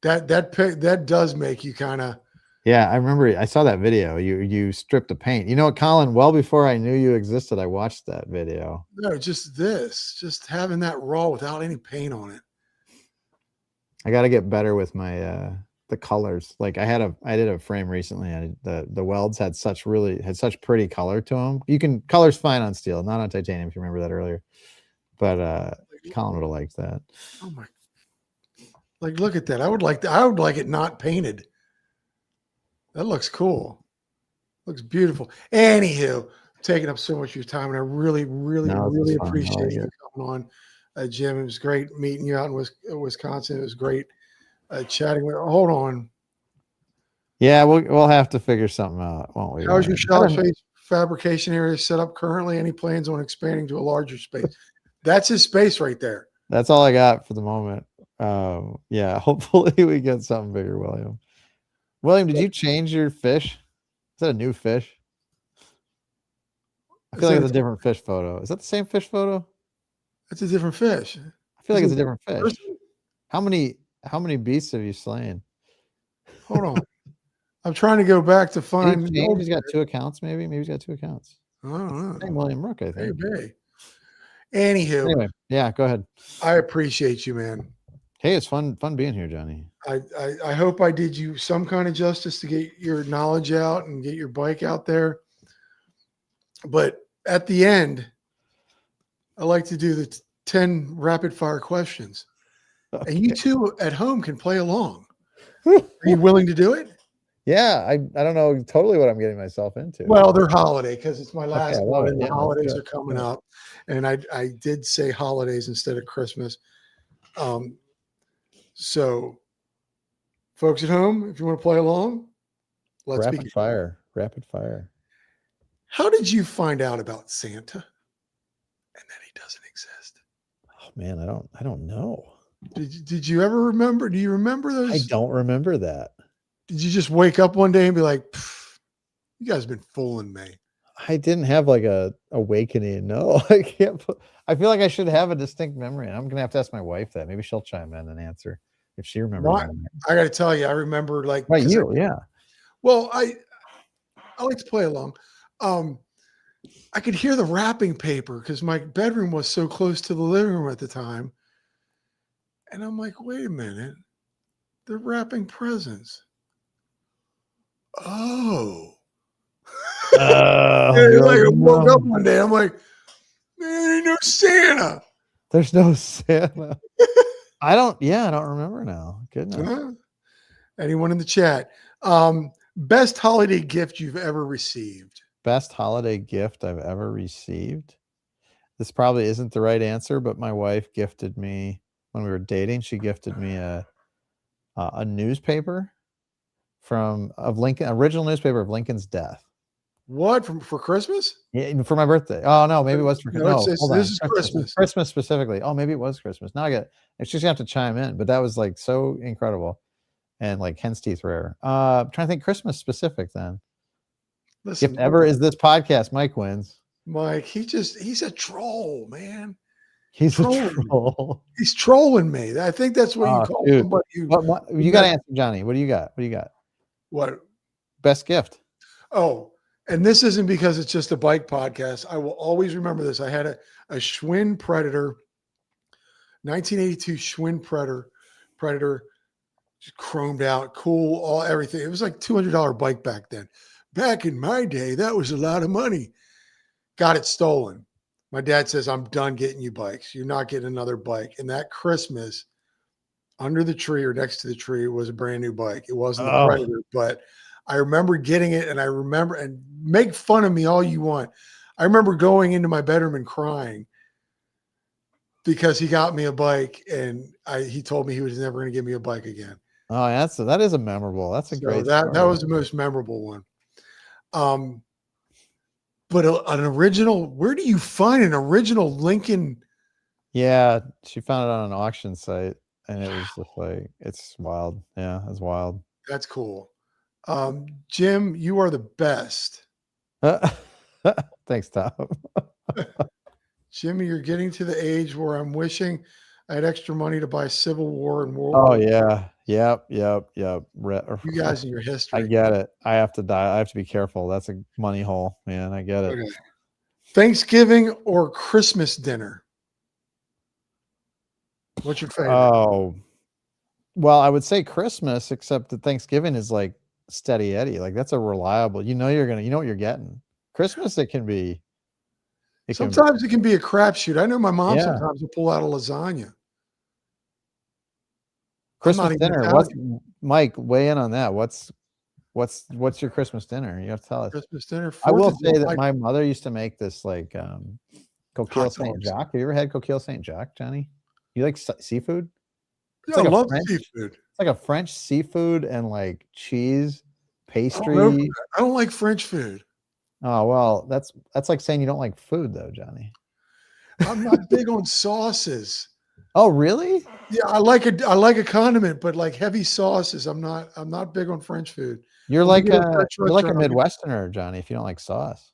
That does make you kind of. yeah, I remember I saw that video. You stripped the paint. You know what, Colin? Well before I knew you existed, I watched that video. No, just having that raw without any paint on it. I got to get better with my the colors. Like I did a frame recently, and the welds had such pretty color to them. Color's fine on steel, not on titanium. If you remember that earlier, but Colin would have liked that. Oh my! Like, look at that. I would like it not painted. That looks cool. Looks beautiful. Anywho, taking up so much of your time, and I really, really, really appreciate you coming on, Jim. It was great meeting you out in Wisconsin. It was great chatting with. Hold on. Yeah, we'll have to figure something out, won't we? How's your shop space fabrication area set up currently? Any plans on expanding to a larger space? That's his space right there. That's all I got for the moment. Yeah, hopefully we get something bigger, William. William, did you change your fish? Is that a new fish? I feel like it's a different fish photo. Is that the same fish photo? That's a different fish. I feel like it's a different fish. How many beasts have you slain? Hold on. I'm trying to go back to find. He's got 2 accounts, maybe. Maybe he's got 2 accounts. I don't know. Same William Rook, I think. Maybe. Anywho, anyway, yeah, go ahead. I appreciate you, man. Hey, it's fun being here, Johnny. I hope I did you some kind of justice to get your knowledge out and get your bike out there. But at the end, I like to do the 10 rapid fire questions. Okay. And you two at home can play along. Are you willing to do it? Yeah, I don't know totally what I'm getting myself into. Well, they're holiday because it's my last one and the holidays are coming up. And I did say holidays instead of Christmas. So folks at home, if you want to play along, let's rapid fire. Rapid fire. How did you find out about Santa and that he doesn't exist? Oh man, I don't know. Did you ever remember? Do you remember those? I don't remember that. Did you just wake up one day and be like, you guys have been fooling me? I didn't have like a awakening. No, I can't. I feel like I should have a distinct memory. And I'm going to have to ask my wife that. Maybe she'll chime in and answer if she remembers. I got to tell you, I remember like. Right, yeah. Well, I like to play along. I could hear the wrapping paper because my bedroom was so close to the living room at the time. And I'm like, wait a minute. They're wrapping presents. Oh. Like I woke up one day. I'm like, man, there ain't no Santa. There's no Santa. I don't remember now. Goodness. Anyone in the chat? Best holiday gift you've ever received? Best holiday gift I've ever received. This probably isn't the right answer, but my wife gifted me when we were dating. She gifted me a newspaper of Lincoln, original newspaper of Lincoln's death. What, for Christmas? Yeah, for my birthday. Oh no, maybe it was for this is Christmas. Christmas specifically. Oh, maybe it was Christmas. Now it's just gonna have to chime in, but that was like so incredible and like hen's teeth rare. I'm trying to think Christmas specific then. Listen, if ever is this podcast, Mike wins. Mike, he's a troll, man. He's a troll. He's trolling me. I think that's what you call somebody. You got to answer, Johnny. What do you got? What? Best gift. Oh, and this isn't because it's just a bike podcast. I will always remember this. I had a Schwinn Predator, 1982 Schwinn Predator, just chromed out, cool, everything. It was like $200 bike back then. Back in my day, that was a lot of money. Got it stolen. My dad says, I'm done getting you bikes. You're not getting another bike. And that Christmas, under the tree or next to the tree was a brand new bike. It wasn't the Predator, but I remember getting it, and and make fun of me all you want. I remember going into my bedroom and crying because he got me a bike, and he told me he was never going to give me a bike again. Oh, that is a memorable. That's a great. That was the most memorable one. But an original, where do you find an original Lincoln? Yeah, she found it on an auction site, and it was just like, it's wild. Yeah, it's wild. That's cool. Jim, you are the best. Thanks, Tom. Jimmy, you're getting to the age where I'm wishing I had extra money to buy Civil War and World Oh War. yeah, yep. You guys and your history. I get it. I have to die. I have to be careful. That's a money hole, man. I get it. Okay. Thanksgiving or Christmas dinner? What's your favorite? Oh, well, I would say Christmas, except that Thanksgiving is like steady Eddie. Like that's a reliable. You know what you're getting. Christmas, it can be. Sometimes it can be a crapshoot. I know my mom Yeah. sometimes will pull out a lasagna. Christmas dinner. Mike? Weigh in on that. What's your Christmas dinner? You have to tell us. Christmas dinner. I will say that my mother used to make this like coquille Hot Saint dogs. Jacques. Have you ever had coquille Saint Jacques, Johnny? You like seafood? Yeah, I love seafood. It's like a French seafood and like cheese pastry. I don't like French food. Oh well, that's like saying you don't like food though, Johnny. I'm not big on sauces. Oh really? Yeah, I like a condiment, but like heavy sauces, I'm not big on French food. You're like a Midwesterner, Johnny, if you don't like sauce.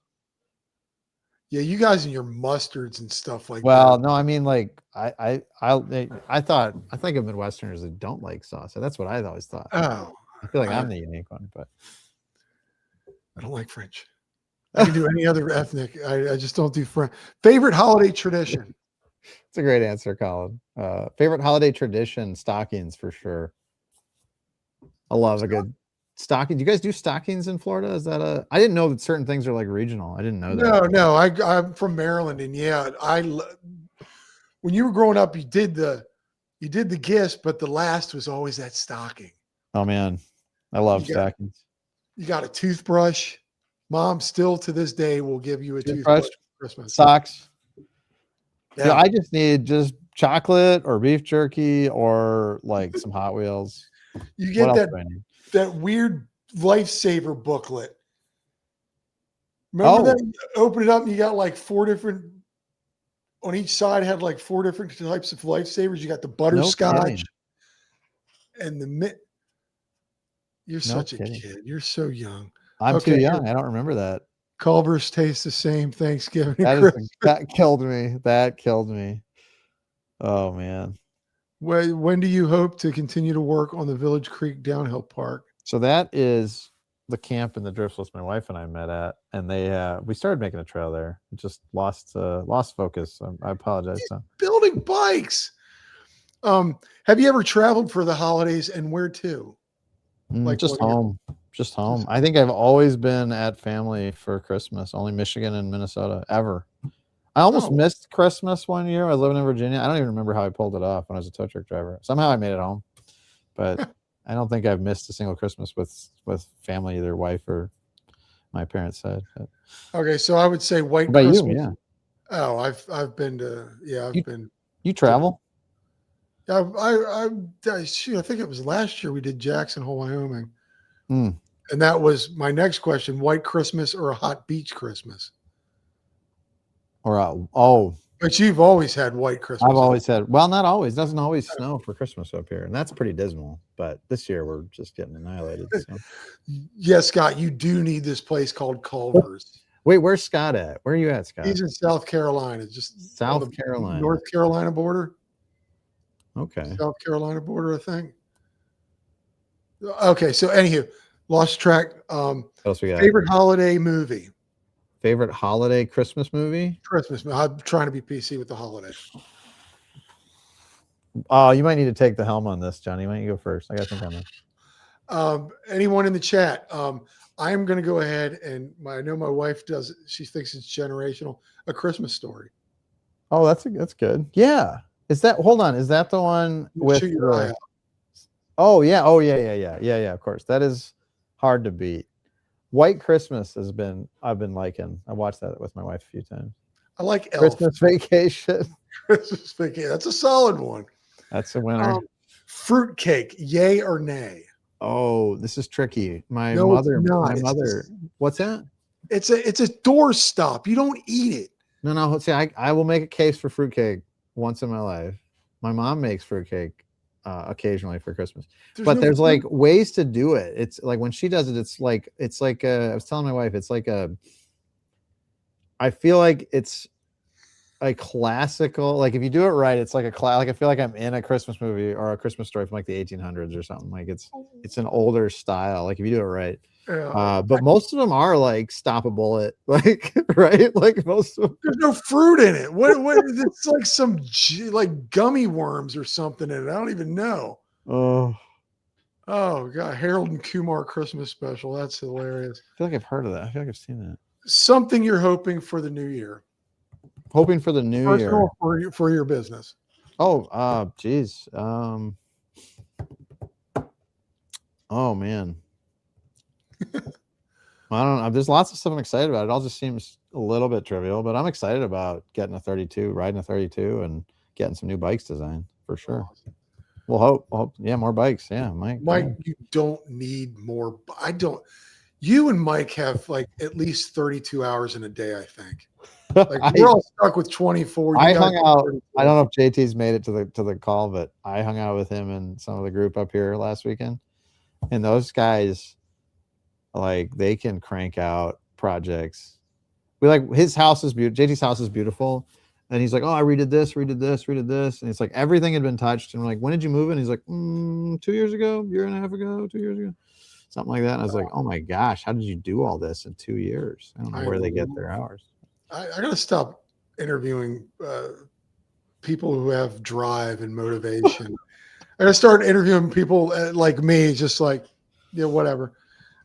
Yeah, you guys and your mustards and stuff like that. Well, no, I mean like I think of Midwesterners that don't like sauce. So that's what I always thought. Oh, I feel like I'm the unique one, but I don't like French. I can do any other ethnic. I just don't do French. Favorite holiday tradition? It's a great answer, Colin. Favorite holiday tradition, stockings for sure. I love a good stocking. Do you guys do stockings in Florida? Is that I didn't know that certain things are like regional. I didn't know that. No. I'm from Maryland, and yeah, when you were growing up, you did the gifts, but the last was always that stocking. Oh man, I love stockings. You got a toothbrush. Mom still to this day will give you a toothbrush for Christmas. Socks. Yeah. I just need chocolate or beef jerky or like some Hot Wheels. You get that weird lifesaver booklet. Remember that? You open it up and you got like 4 different on each side had like 4 different types of lifesavers. You got the butterscotch and the You're such a kid. You're so young. I'm too young. I don't remember that. Culver's taste the same. Thanksgiving. That killed me. That killed me. Oh man. When do you hope to continue to work on the Village Creek Downhill Park? So that is the camp in the Driftless my wife and I met at, and we started making a trail there. It just lost focus. I apologize. Building bikes. Have you ever traveled for the holidays, and where to? Like just home. Just home. I think I've always been at family for Christmas. Only Michigan and Minnesota ever. I almost missed Christmas one year. I was living in Virginia. I don't even remember how I pulled it off when I was a tow truck driver. Somehow I made it home, but I don't think I've missed a single Christmas with family, either wife or my parents' side. Okay, so I would say white Christmas. You, yeah. Oh, I've been to been. You travel? Yeah, I think it was last year we did Jackson Hole, Wyoming. And that was my next question: white Christmas or a hot beach Christmas? But you've always had white Christmas. I've always had. Well, not always. It doesn't always snow for Christmas up here, and that's pretty dismal. But this year we're just getting annihilated. So. Yes, Scott, you do need this place called Culver's. Wait, where's Scott at? Where are you at, Scott? He's in South Carolina, just South Carolina, North Carolina border. Okay, South Carolina border, I think. Okay, so anywho, lost track. What else we got? Favorite holiday movie? Favorite holiday Christmas movie? Christmas. I'm trying to be PC with the holiday. Oh, you might need to take the helm on this, Johnny. Why don't you go first? I got to think on this. Anyone in the chat? I'm going to go ahead and I know my wife does. She thinks it's generational. A Christmas Story. Oh, that's good. Yeah. Is that? Hold on. Is that the one with? Oh yeah. Of course, that is hard to beat. White Christmas I've been liking. I watched that with my wife a few times. I like Elf. Christmas Vacation. Christmas Vacation. That's a solid one. That's a winner. Fruitcake, yay or nay? Oh, this is tricky. My mother. What's that? It's a doorstop. You don't eat it. No. See, I will make a case for fruitcake once in my life. My mom makes fruitcake occasionally for Christmas, but there's like ways to do it. It's like when she does it, it's like I was telling my wife, it's like I feel like it's a classical, like if you do it right, it's like like I feel like I'm in a Christmas movie or a Christmas story from like the 1800s or something. Like it's an older style. Like if you do it right. But most of them are like stop a bullet, like right, like most of them. There's no fruit in it. What it's like some like gummy worms or something in it. I don't even know. Oh God, Harold and Kumar Christmas special. That's hilarious. I feel like I've heard of that. I feel like I've seen that. Something you're hoping for the new year. Hoping for the new year for your business. Oh, geez. Oh man. I don't know. There's lots of stuff I'm excited about. It all just seems a little bit trivial, but I'm excited about getting a 32, riding a 32, and getting some new bikes designed for sure. We'll hope. Yeah, more bikes. Yeah, Mike. You don't need more. I don't. You and Mike have like at least 32 hours in a day, I think. Like we're all stuck with 24. I hung out. 34. I don't know if JT's made it to the call, but I hung out with him and some of the group up here last weekend, and those guys, like, they can crank out projects. We like his house is beautiful. JT's house is beautiful, and he's like, "Oh, I redid this, and it's like everything had been touched." And we're like, "When did you move in?" He's like, 2 years ago, year and a half ago, 2 years ago. Something like that. And I was like, oh my gosh, how did you do all this in 2 years? I don't know where they get their hours. I got to stop interviewing people who have drive and motivation. I got to start interviewing people like me, just like, whatever.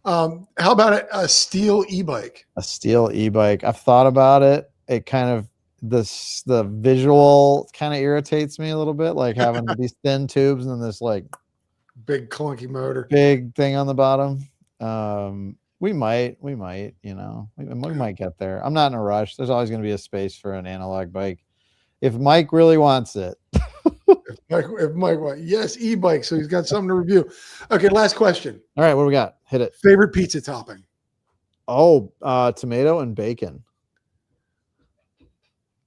How about a steel e-bike? A steel e-bike. I've thought about it. It kind of, the visual kind of irritates me a little bit, like having these thin tubes and then this like big clunky motor, big thing on the bottom. We might, we might get there. I'm not in a rush. There's always going to be a space for an analog bike if Mike really wants it. if Mike wants, yes, e-bike. So he's got something to review. Okay, last question. All right, what do we got? Hit it. Favorite pizza topping? Oh, tomato and bacon.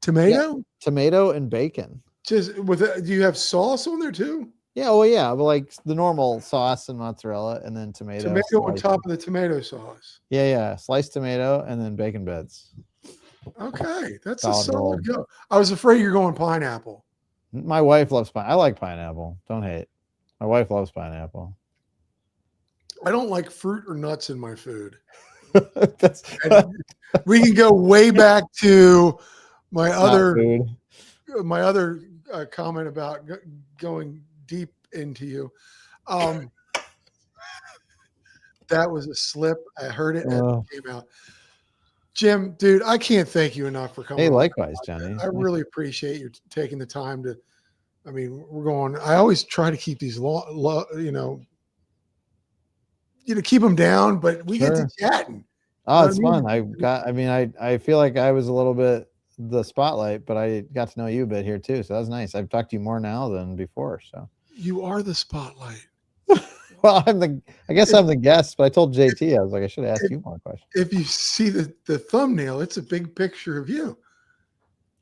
Tomato and bacon. Just do you have sauce on there too? Yeah, well, yeah, but like the normal sauce and mozzarella, and then tomato on top of the tomato sauce. Yeah, sliced tomato and then bacon bits. Okay, that's a solid go. I was afraid you're going pineapple. My wife loves pineapple. I like pineapple. Don't hate. My wife loves pineapple. I don't like fruit or nuts in my food. We can go way back to my other comment about going deep into you. That was a slip. I heard it and it came out. Jim, dude, I can't thank you enough for coming. Hey, likewise, Johnny. I really appreciate you taking the time to. I mean, I always try to keep these keep them down, but we get to chatting. Oh, it's fun. I feel like I was a little bit the spotlight, but I got to know you a bit here too. So that was nice. I've talked to you more now than before. So you are the spotlight. Well, I guess I'm the guest, but I told JT, I was like, I should ask you more questions. If you see the thumbnail, it's a big picture of you.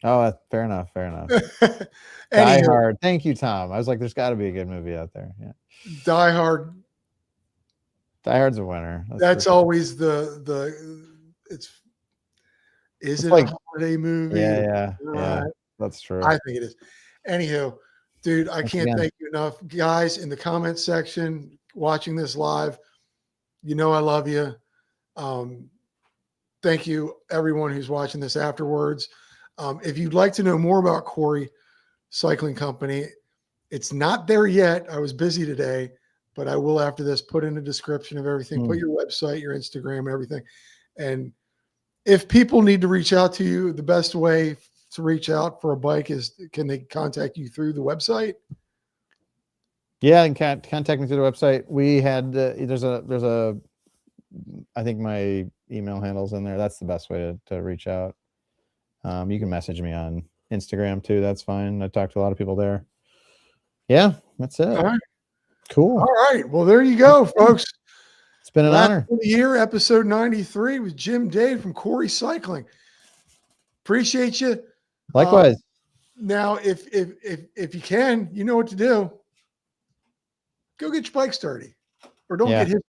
Oh, fair enough. Die Hard. Thank you, Tom. I was like, there's got to be a good movie out there. Yeah. Die Hard. Die Hard's a winner. That's always is it like a holiday movie? Yeah. That's true. I think it is. Anywho, dude, I can't thank you enough. Guys, in the comment section, watching this live, I love you. Thank you, everyone who's watching this afterwards. If you'd like to know more about Quarry Cycling Company, it's not there yet. I was busy today, but I will, after this, put in a description of everything, put your website, your Instagram, everything. And if people need to reach out to you, the best way to reach out for a bike is, can they contact you through the website? Yeah, and contact me through the website. We had I think my email handle's in there. That's the best way to reach out. You can message me on Instagram too. That's fine. I talk to a lot of people there. Yeah, that's it. All right. Cool. All right. Well, there you go, folks. been an honor. of the year, episode 93 with Jim Dave from Quarry Cycling. Appreciate you. Likewise. Now, if you can, you know what to do. Go get your bikes dirty, or don't get his